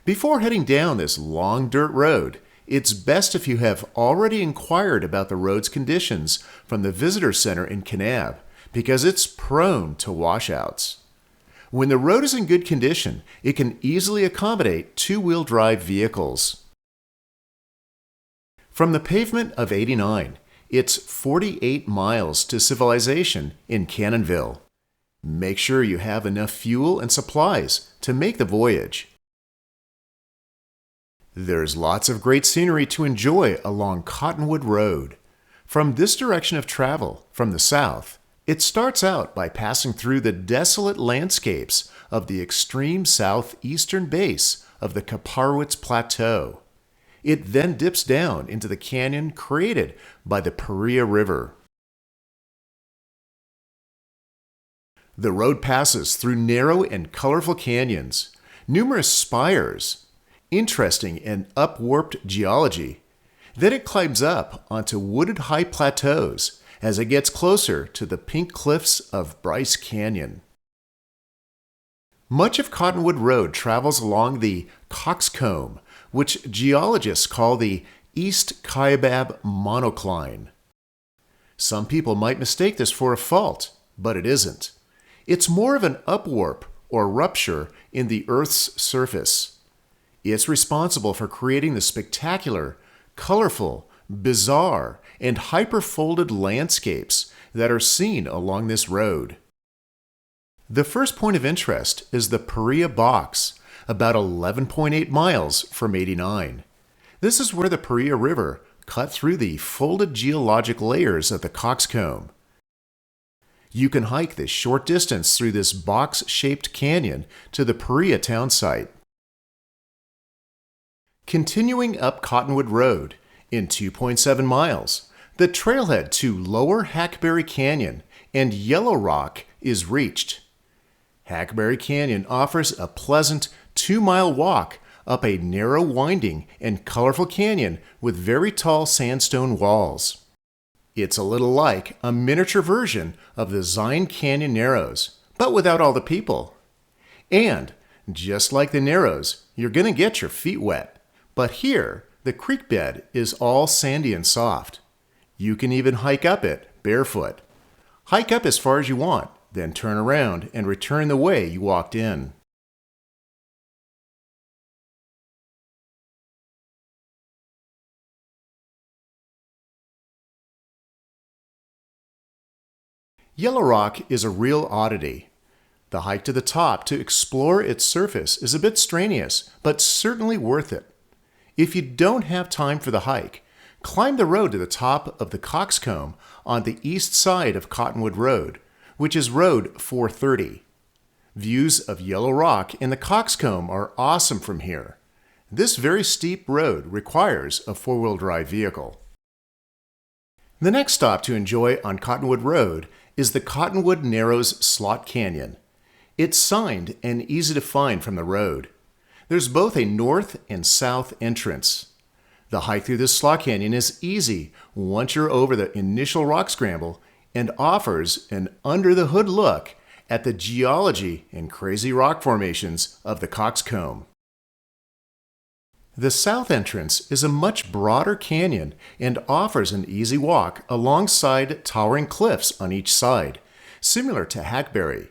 Speaker 1: Before heading down this long dirt road, it's best if you have already inquired about the road's conditions from the visitor center in Kanab, because it's prone to washouts. When the road is in good condition, it can easily accommodate two-wheel drive vehicles. From the pavement of 89, it's 48 miles to civilization in Cannonville. Make sure you have enough fuel and supplies to make the voyage. There's lots of great scenery to enjoy along Cottonwood Road. From this direction of travel, from the south, it starts out by passing through the desolate landscapes of the extreme southeastern base of the Kaparwitz Plateau. It then dips down into the canyon created by the Paria River. The road passes through narrow and colorful canyons, numerous spires, interesting and upwarped geology. Then it climbs up onto wooded high plateaus as it gets closer to the pink cliffs of Bryce Canyon. Much of Cottonwood Road travels along the Coxcomb, which geologists call the East Kaibab monocline. Some people might mistake this for a fault, but it isn't. It's more of an upwarp or rupture in the Earth's surface. It's responsible for creating the spectacular, colorful, bizarre, and hyperfolded landscapes that are seen along this road. The first point of interest is the Paria Box, about 11.8 miles from 89. This is where the Paria River cut through the folded geologic layers of the Coxcomb. You can hike this short distance through this box-shaped canyon to the Paria town site. Continuing up Cottonwood Road, in 2.7 miles, the trailhead to Lower Hackberry Canyon and Yellow Rock is reached. Hackberry Canyon offers a pleasant 2-mile walk up a narrow, winding, and colorful canyon with very tall sandstone walls. It's a little like a miniature version of the Zion Canyon Narrows, but without all the people. And, just like the Narrows, you're going to get your feet wet. But here, the creek bed is all sandy and soft. You can even hike up it barefoot. Hike up as far as you want, then turn around and return the way you walked in. Yellow Rock is a real oddity. The hike to the top to explore its surface is a bit strenuous, but certainly worth it. If you don't have time for the hike, climb the road to the top of the Coxcomb on the east side of Cottonwood Road, which is Road 430. Views of Yellow Rock and the Coxcomb are awesome from here. This very steep road requires a four-wheel drive vehicle. The next stop to enjoy on Cottonwood Road is the Cottonwood Narrows Slot Canyon. It's signed and easy to find from the road. There's both a north and south entrance. The hike through this slot canyon is easy once you're over the initial rock scramble and offers an under-the-hood look at the geology and crazy rock formations of the Coxcomb. The south entrance is a much broader canyon and offers an easy walk alongside towering cliffs on each side, similar to Hackberry.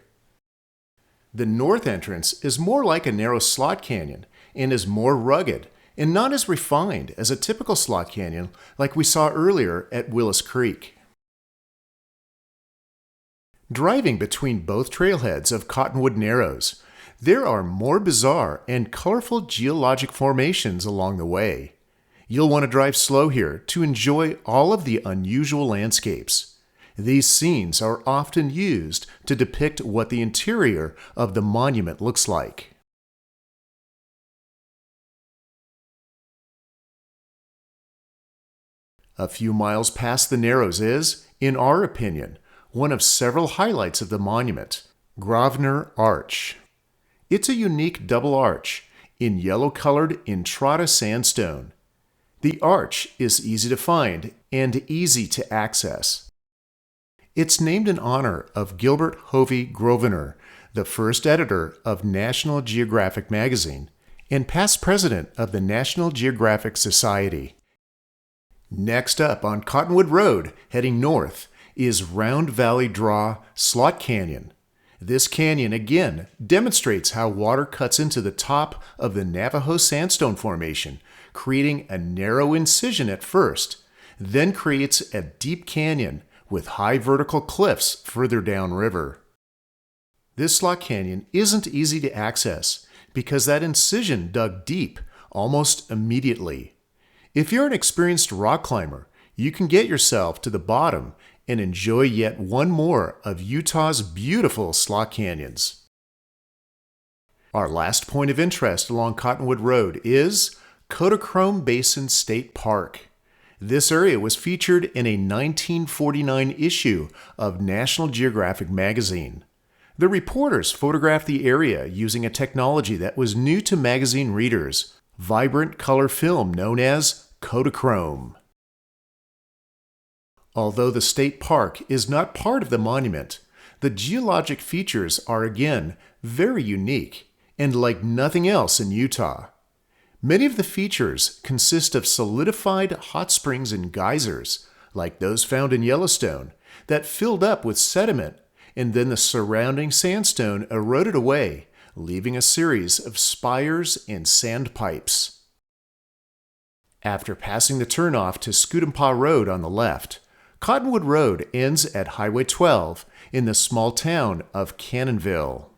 Speaker 1: The north entrance is more like a narrow slot canyon and is more rugged and not as refined as a typical slot canyon like we saw earlier at Willis Creek. Driving between both trailheads of Cottonwood Narrows, there are more bizarre and colorful geologic formations along the way. You'll want to drive slow here to enjoy all of the unusual landscapes. These scenes are often used to depict what the interior of the monument looks like. A few miles past the Narrows is, in our opinion, one of several highlights of the monument, Grosvenor Arch. It's a unique double arch in yellow-colored Entrada sandstone. The arch is easy to find and easy to access. It's named in honor of Gilbert Hovey Grosvenor, the first editor of National Geographic magazine and past president of the National Geographic Society. Next up on Cottonwood Road, heading north, is Round Valley Draw Slot Canyon. This canyon again demonstrates how water cuts into the top of the Navajo Sandstone Formation, creating a narrow incision at first, then creates a deep canyon with high vertical cliffs further downriver. This slot canyon isn't easy to access because that incision dug deep almost immediately. If you're an experienced rock climber, you can get yourself to the bottom and enjoy yet one more of Utah's beautiful slot canyons. Our last point of interest along Cottonwood Road is Kodachrome Basin State Park. This area was featured in a 1949 issue of National Geographic magazine. The reporters photographed the area using a technology that was new to magazine readers, vibrant color film known as Kodachrome. Although the state park is not part of the monument, the geologic features are again very unique and like nothing else in Utah. Many of the features consist of solidified hot springs and geysers, like those found in Yellowstone, that filled up with sediment and then the surrounding sandstone eroded away, leaving a series of spires and sandpipes. After passing the turnoff to Skutumpah Road on the left, Cottonwood Road ends at Highway 12 in the small town of Cannonville.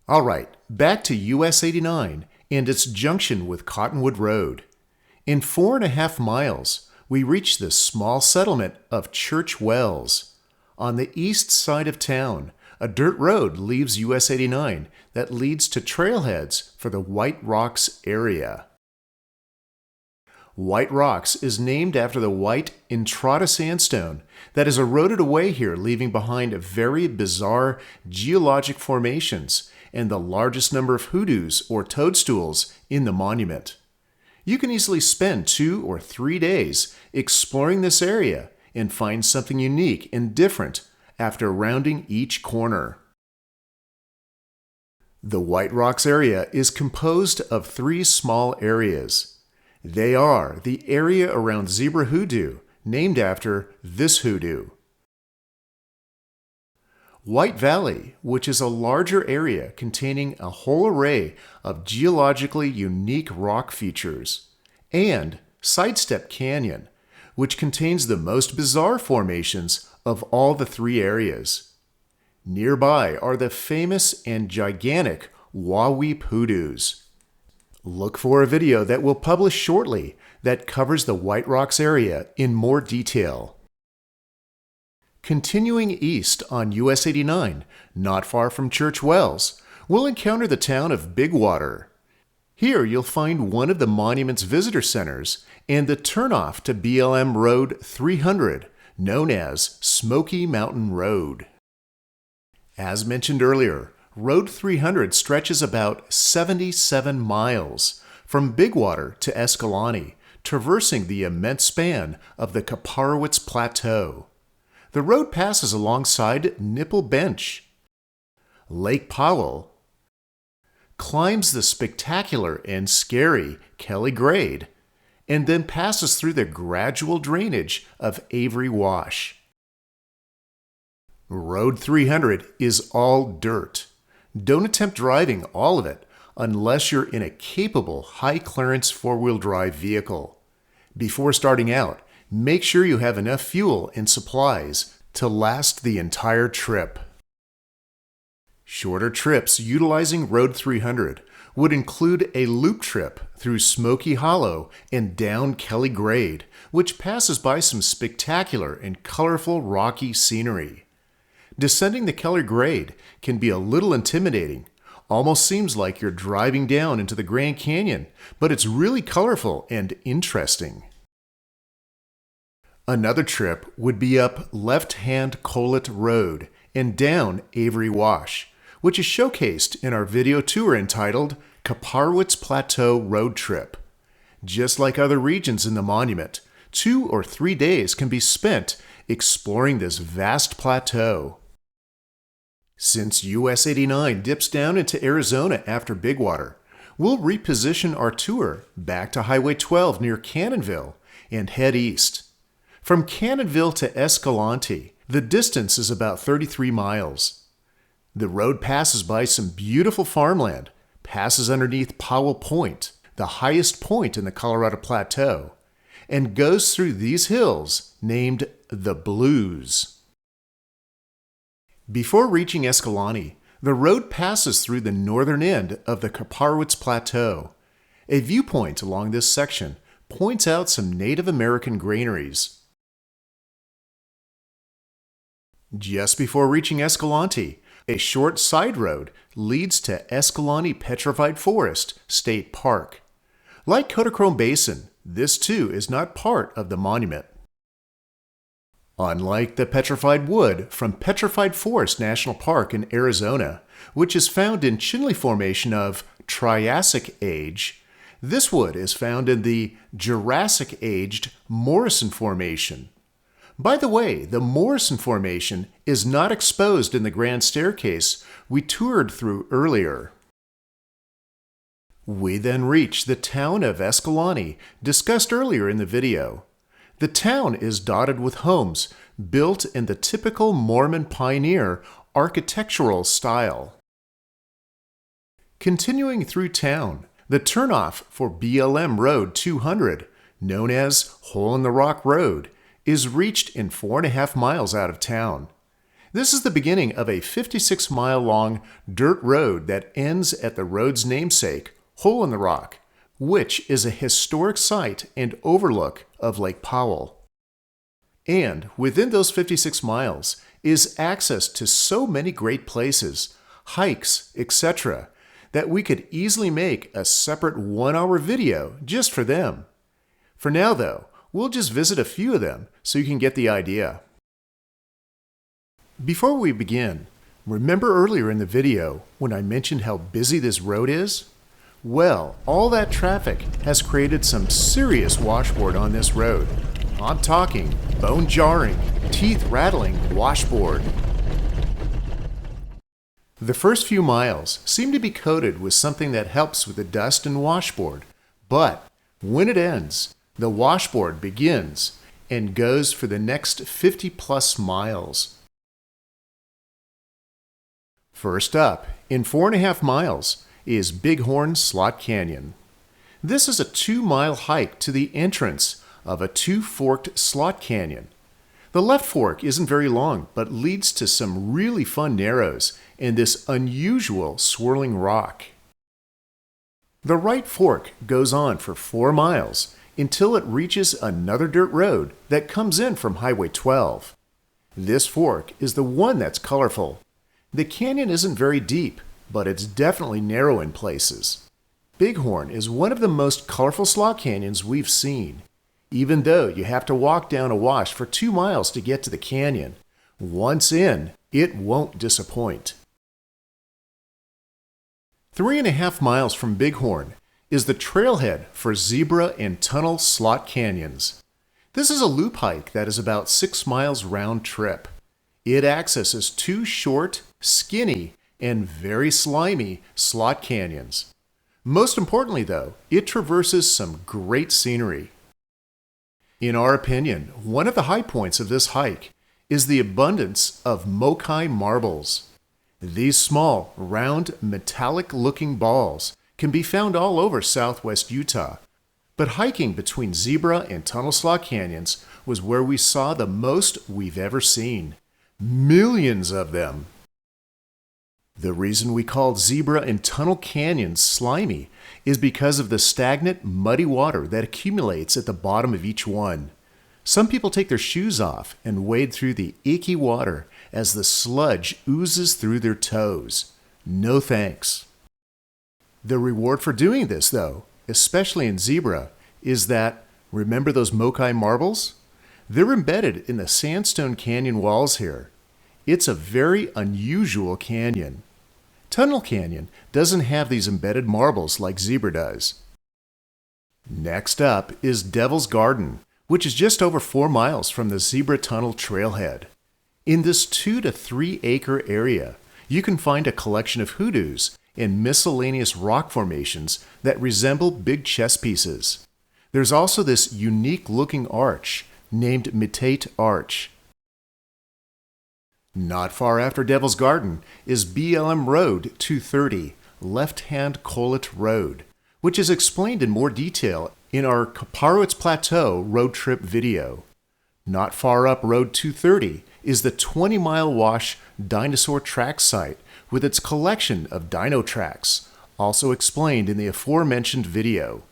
Speaker 1: All right, back to US 89 and its junction with Cottonwood Road. In 4.5 miles, we reach the small settlement of Church Wells. On the east side of town, a dirt road leaves US 89 that leads to trailheads for the White Rocks area. White Rocks is named after the white Entrada sandstone that is eroded away here, leaving behind very bizarre geologic formations and the largest number of hoodoos or toadstools in the monument. You can easily spend 2 or 3 days exploring this area and find something unique and different after rounding each corner. The White Rocks area is composed of 3 small areas. They are the area around Zebra Hoodoo, named after this hoodoo. White Valley, which is a larger area containing a whole array of geologically unique rock features, and Sidestep Canyon, which contains the most bizarre formations of all the 3 areas. Nearby are the famous and gigantic Wahweap hoodoos. Look for a video that we'll publish shortly that covers the White Rocks area in more detail. Continuing east on US 89, not far from Church Wells, we'll encounter the town of Bigwater. Here you'll find one of the monument's visitor centers and the turnoff to BLM Road 300, known as Smoky Mountain Road. As mentioned earlier, Road 300 stretches about 77 miles from Bigwater to Escalante, traversing the immense span of the Kaparowitz Plateau. The road passes alongside Nipple Bench, Lake Powell, climbs the spectacular and scary Kelly Grade, and then passes through the gradual drainage of Avery Wash. Road 300 is all dirt. Don't attempt driving all of it unless you're in a capable high-clearance four-wheel drive vehicle. Before starting out, make sure you have enough fuel and supplies to last the entire trip. Shorter trips utilizing Road 300 would include a loop trip through Smoky Hollow and down Kelly Grade, which passes by some spectacular and colorful rocky scenery. Descending the Kelly Grade can be a little intimidating. Almost seems like you're driving down into the Grand Canyon, but it's really colorful and interesting. Another trip would be up Left-Hand Collet Road and down Avery Wash, which is showcased in our video tour entitled Kaparwitz Plateau Road Trip. Just like other regions in the monument, 2 or 3 days can be spent exploring this vast plateau. Since US 89 dips down into Arizona after Bigwater, we'll reposition our tour back to Highway 12 near Cannonville and head east. From Cannonville to Escalante, the distance is about 33 miles. The road passes by some beautiful farmland, passes underneath Powell Point, the highest point in the Colorado Plateau, and goes through these hills named the Blues. Before reaching Escalante, the road passes through the northern end of the Kaparwitz Plateau. A viewpoint along this section points out some Native American granaries. Just before reaching Escalante, a short side road leads to Escalante Petrified Forest State Park. Like Kodachrome Basin, this too is not part of the monument. Unlike the petrified wood from Petrified Forest National Park in Arizona, which is found in Chinle Formation of Triassic Age, this wood is found in the Jurassic-aged Morrison Formation. By the way, the Morrison Formation is not exposed in the Grand Staircase we toured through earlier. We then reach the town of Escalante, discussed earlier in the video. The town is dotted with homes built in the typical Mormon pioneer architectural style. Continuing through town, the turnoff for BLM Road 200, known as Hole in the Rock Road, is reached in 4.5 miles out of town. This is the beginning of a 56-mile-long dirt road that ends at the road's namesake, Hole in the Rock, which is a historic site and overlook of Lake Powell. And within those 56 miles is access to so many great places, hikes, etc., that we could easily make a separate 1-hour video just for them. For now, though, we'll just visit a few of them so you can get the idea. Before we begin, remember earlier in the video when I mentioned how busy this road is? Well, all that traffic has created some serious washboard on this road. I'm talking bone-jarring, teeth-rattling washboard. The first few miles seem to be coated with something that helps with the dust and washboard, but when it ends, the washboard begins and goes for the next 50-plus miles. First up, in 4.5 miles, is Bighorn Slot Canyon. This is a 2-mile hike to the entrance of a 2-forked slot canyon. The left fork isn't very long, but leads to some really fun narrows and this unusual swirling rock. The right fork goes on for 4 miles until it reaches another dirt road that comes in from Highway 12. This fork is the one that's colorful. The canyon isn't very deep, but it's definitely narrow in places. Bighorn is one of the most colorful slot canyons we've seen. Even though you have to walk down a wash for 2 miles to get to the canyon, once in, it won't disappoint. 3.5 miles from Bighorn is the trailhead for Zebra and Tunnel Slot Canyons. This is a loop hike that is about 6 miles round trip. It accesses 2 short, skinny, and very slimy slot canyons. Most importantly, though, it traverses some great scenery. In our opinion, one of the high points of this hike is the abundance of Mokai marbles. These small, round, metallic-looking balls can be found all over southwest Utah, but hiking between Zebra and Tunnel Slot Canyons was where we saw the most we've ever seen. Millions of them! The reason we called Zebra and Tunnel Canyons slimy is because of the stagnant, muddy water that accumulates at the bottom of each one. Some people take their shoes off and wade through the icky water as the sludge oozes through their toes. No thanks. The reward for doing this, though, especially in Zebra, is that, remember those Mokai marbles? They're embedded in the sandstone canyon walls here. It's a very unusual canyon. Tunnel Canyon doesn't have these embedded marbles like Zebra does. Next up is Devil's Garden, which is just over 4 miles from the Zebra Tunnel trailhead. In this 2 to 3 acre area, you can find a collection of hoodoos and miscellaneous rock formations that resemble big chess pieces. There's also this unique-looking arch named Mitate Arch. Not far after Devil's Garden is BLM Road 230, Left-Hand Collet Road, which is explained in more detail in our Kaparowitz Plateau road trip video. Not far up Road 230 is the 20-mile wash dinosaur track site with its collection of dino tracks, also explained in the aforementioned video.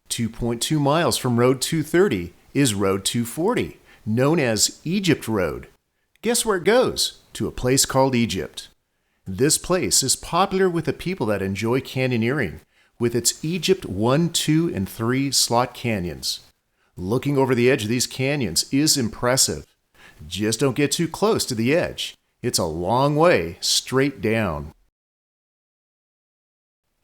Speaker 1: 2.2 miles from Road 230 is Road 240, known as Egypt Road. Guess where it goes? To a place called Egypt. This place is popular with the people that enjoy canyoneering, with its Egypt 1, 2, and 3 slot canyons. Looking over the edge of these canyons is impressive. Just don't get too close to the edge. It's a long way straight down.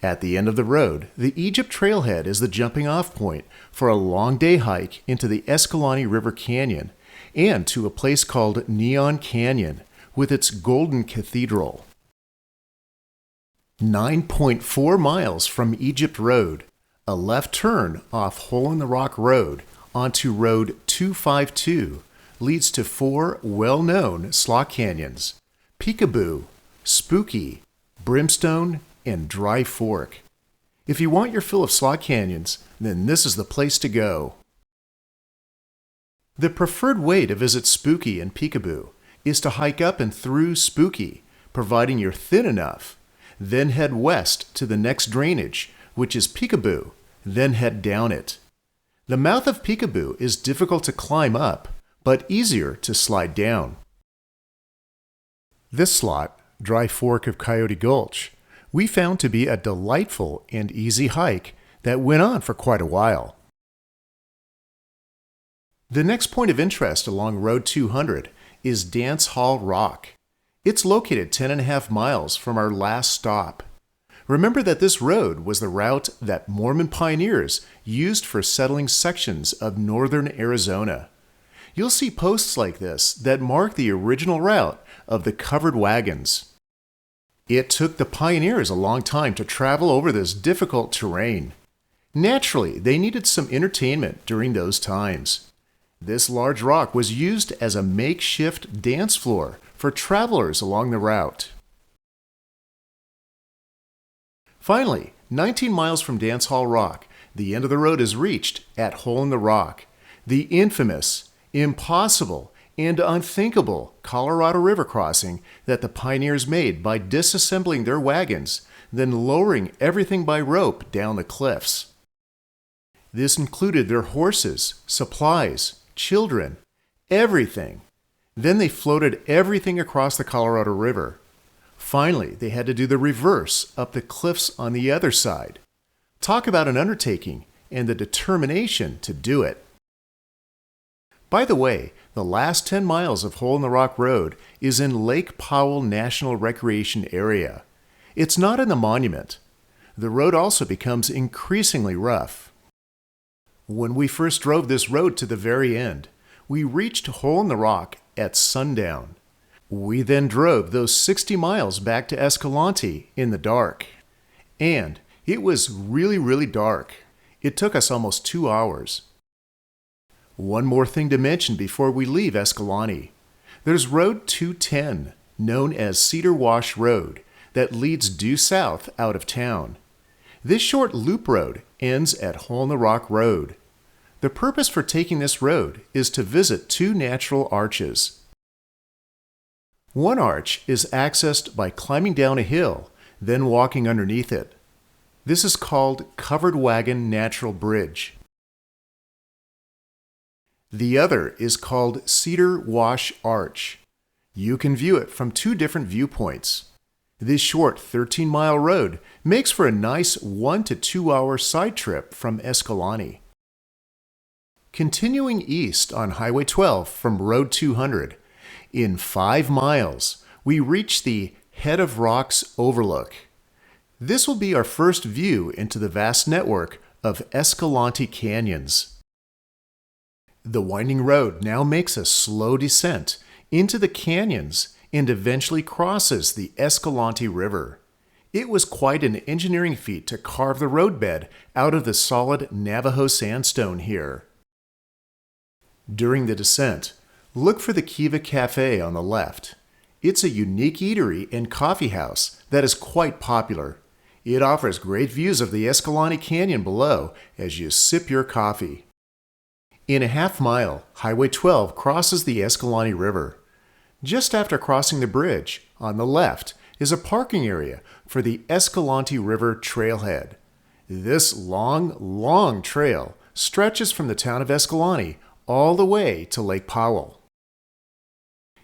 Speaker 1: At the end of the road, the Egypt Trailhead is the jumping-off point for a long-day hike into the Escalante River Canyon and to a place called Neon Canyon with its Golden Cathedral. 9.4 miles from Egypt Road, a left turn off Hole-in-the-Rock Road onto Road 252 leads to 4 well-known slot canyons: Peekaboo, Spooky, Brimstone, and Dry Fork. If you want your fill of slot canyons, then this is the place to go. The preferred way to visit Spooky and Peekaboo is to hike up and through Spooky, providing you're thin enough. Then head west to the next drainage, which is Peekaboo, then head down it. The mouth of Peekaboo is difficult to climb up, but easier to slide down. This slot, Dry Fork of Coyote Gulch, we found to be a delightful and easy hike that went on for quite a while. The next point of interest along Road 200 is Dance Hall Rock. It's located 10.5 miles from our last stop. Remember that this road was the route that Mormon pioneers used for settling sections of northern Arizona. You'll see posts like this that mark the original route of the covered wagons. It took the pioneers a long time to travel over this difficult terrain. Naturally, they needed some entertainment during those times. This large rock was used as a makeshift dance floor for travelers along the route. Finally, 19 miles from Dance Hall Rock, the end of the road is reached at Hole in the Rock, the infamous, impossible, and unthinkable Colorado River crossing that the pioneers made by disassembling their wagons, then lowering everything by rope down the cliffs. This included their horses, supplies, children, everything. Then they floated everything across the Colorado River. Finally, they had to do the reverse up the cliffs on the other side. Talk about an undertaking and the determination to do it. By the way, the last 10 miles of Hole in the Rock Road is in Lake Powell National Recreation Area. It's not in the monument. The road also becomes increasingly rough. When we first drove this road to the very end, we reached Hole in the Rock at sundown. We then drove those 60 miles back to Escalante in the dark. And it was really dark. It took us almost 2 hours. One more thing to mention before we leave Escalante. There's Road 210, known as Cedar Wash Road, that leads due south out of town. This short loop road ends at Hole in the Rock Road. The purpose for taking this road is to visit two natural arches. One arch is accessed by climbing down a hill, then walking underneath it. This is called Covered Wagon Natural Bridge. The other is called Cedar Wash Arch. You can view it from two different viewpoints. This short 13-mile road makes for a nice 1 to 2 hour side trip from Escalante. Continuing east on Highway 12 from Road 200, in 5 miles, we reach the Head of Rocks Overlook. This will be our first view into the vast network of Escalante canyons. The winding road now makes a slow descent into the canyons and eventually crosses the Escalante River. It was quite an engineering feat to carve the roadbed out of the solid Navajo sandstone here. During the descent, look for the Kiva Cafe on the left. It's a unique eatery and coffee house that is quite popular. It offers great views of the Escalante Canyon below as you sip your coffee. In a half mile, Highway 12 crosses the Escalante River. Just after crossing the bridge, on the left, is a parking area for the Escalante River Trailhead. This long trail stretches from the town of Escalante all the way to Lake Powell.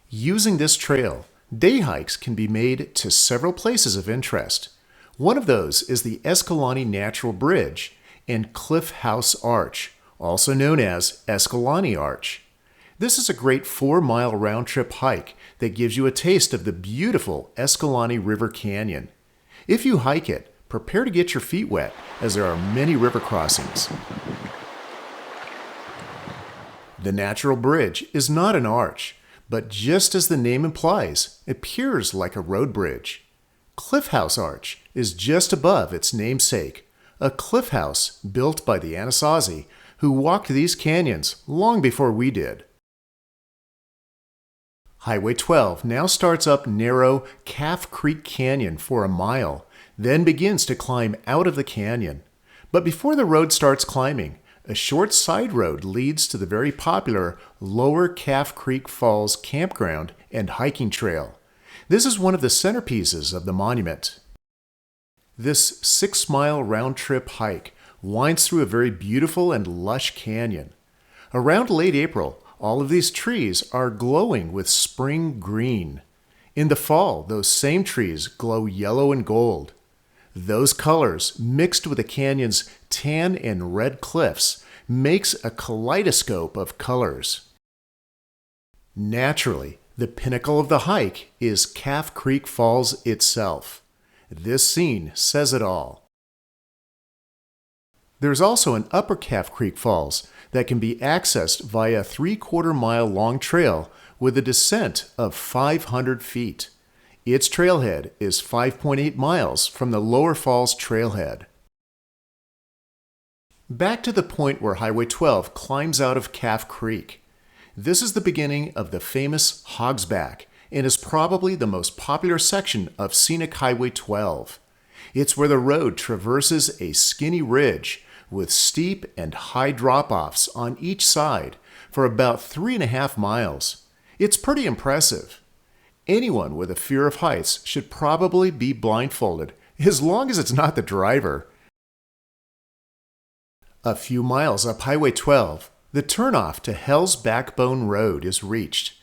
Speaker 1: Using this trail, day hikes can be made to several places of interest. One of those is the Escalante Natural Bridge and Cliff House Arch, also known as Escalante Arch. This is a great 4-mile round-trip hike that gives you a taste of the beautiful Escalante River Canyon. If you hike it, prepare to get your feet wet, as there are many river crossings. The Natural Bridge is not an arch, but just as the name implies, it appears like a road bridge. Cliff House Arch is just above its namesake, a cliff house built by the Anasazi, who walked these canyons long before we did. Highway 12 now starts up narrow Calf Creek Canyon for a mile, then begins to climb out of the canyon. But before the road starts climbing, a short side road leads to the very popular Lower Calf Creek Falls campground and hiking trail. This is one of the centerpieces of the monument. This 6-mile round-trip hike winds through a very beautiful and lush canyon. Around late April, all of these trees are glowing with spring green. In the fall, those same trees glow yellow and gold. Those colors, mixed with the canyon's tan and red cliffs, makes a kaleidoscope of colors. Naturally, the pinnacle of the hike is Calf Creek Falls itself. This scene says it all. There's also an Upper Calf Creek Falls that can be accessed via a 3/4-mile long trail with a descent of 500 feet. Its trailhead is 5.8 miles from the Lower Falls trailhead. Back to the point where Highway 12 climbs out of Calf Creek. This is the beginning of the famous Hogsback and is probably the most popular section of scenic Highway 12. It's where the road traverses a skinny ridge with steep and high drop-offs on each side for about 3.5 miles. It's pretty impressive. Anyone with a fear of heights should probably be blindfolded, as long as it's not the driver. A few miles up Highway 12, the turnoff to Hell's Backbone Road is reached.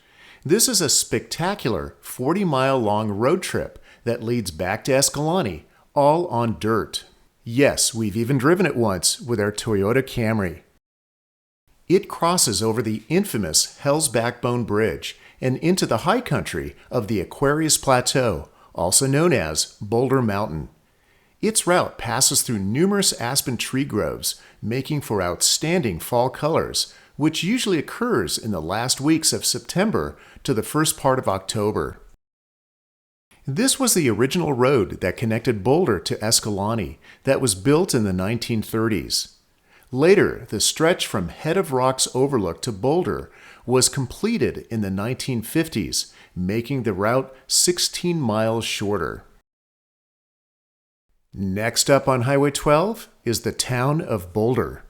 Speaker 1: This is a spectacular 40-mile-long road trip that leads back to Escalante, all on dirt. Yes, we've even driven it once with our Toyota Camry. It crosses over the infamous Hell's Backbone Bridge and into the high country of the Aquarius Plateau, also known as Boulder Mountain. Its route passes through numerous aspen tree groves, making for outstanding fall colors, which usually occurs in the last weeks of September to the first part of October. This was the original road that connected Boulder to Escalante that was built in the 1930s. Later, the stretch from Head of Rocks Overlook to Boulder was completed in the 1950s, making the route 16 miles shorter. Next up on Highway 12 is the town of Boulder.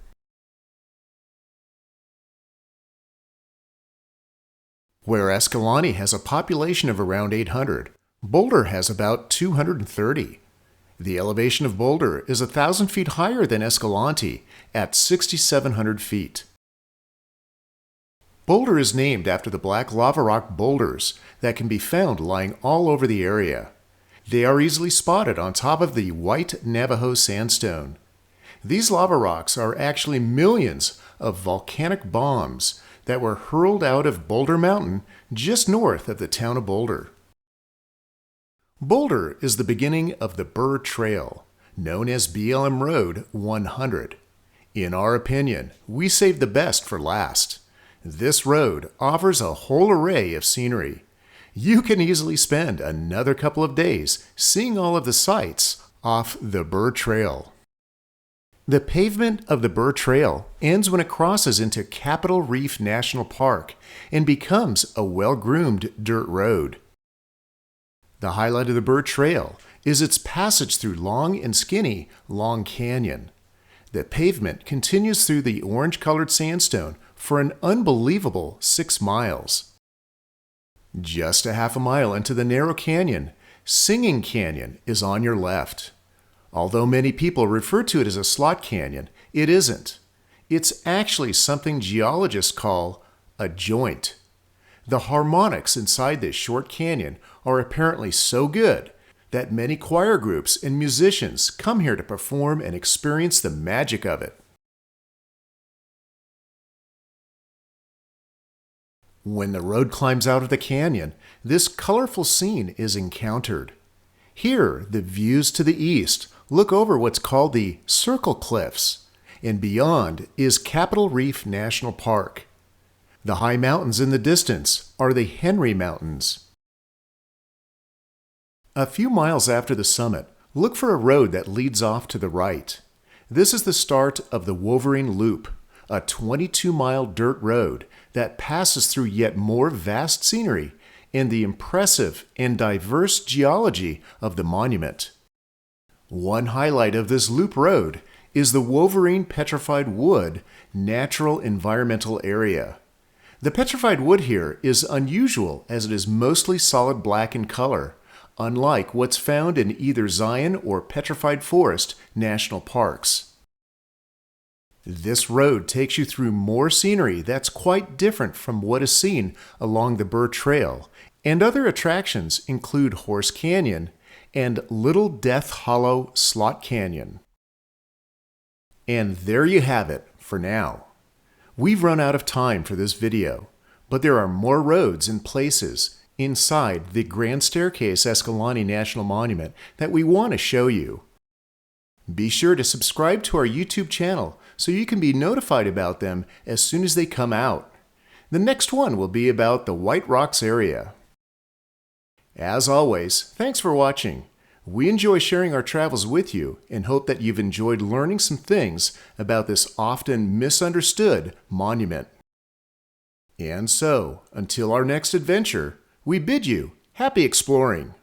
Speaker 1: Where Escalante has a population of around 800, Boulder has about 230. The elevation of Boulder is 1,000 feet higher than Escalante at 6,700 feet. Boulder is named after the black lava rock boulders that can be found lying all over the area. They are easily spotted on top of the white Navajo sandstone. These lava rocks are actually millions of volcanic bombs that were hurled out of Boulder Mountain just north of the town of Boulder. Boulder is the beginning of the Burr Trail, known as BLM Road 100. In our opinion, we saved the best for last. This road offers a whole array of scenery. You can easily spend another couple of days seeing all of the sights off the Burr Trail. The pavement of the Burr Trail ends when it crosses into Capitol Reef National Park and becomes a well-groomed dirt road. The highlight of the Burr Trail is its passage through long and skinny Long Canyon. The pavement continues through the orange-colored sandstone for an unbelievable 6 miles. Just a half a mile into the narrow canyon, Singing Canyon is on your left. Although many people refer to it as a slot canyon, it isn't. It's actually something geologists call a joint. The harmonics inside this short canyon are apparently so good that many choir groups and musicians come here to perform and experience the magic of it. When the road climbs out of the canyon, this colorful scene is encountered. Here, the views to the east look over what's called the Circle Cliffs, and beyond is Capitol Reef National Park. The high mountains in the distance are the Henry Mountains. A few miles after the summit, look for a road that leads off to the right. This is the start of the Wolverine Loop, a 22-mile dirt road that passes through yet more vast scenery and the impressive and diverse geology of the monument. One highlight of this loop road is the Wolverine Petrified Wood Natural Environmental Area. The petrified wood here is unusual as it is mostly solid black in color, unlike what's found in either Zion or Petrified Forest National Parks. This road takes you through more scenery that's quite different from what is seen along the Burr Trail, and other attractions include Horse Canyon and Little Death Hollow Slot Canyon. And there you have it for now. We've run out of time for this video, but there are more roads and places inside the Grand Staircase-Escalante National Monument that we want to show you. Be sure to subscribe to our YouTube channel so you can be notified about them as soon as they come out. The next one will be about the White Rocks area. As always, thanks for watching. We enjoy sharing our travels with you and hope that you've enjoyed learning some things about this often misunderstood monument. And so, until our next adventure, we bid you happy exploring.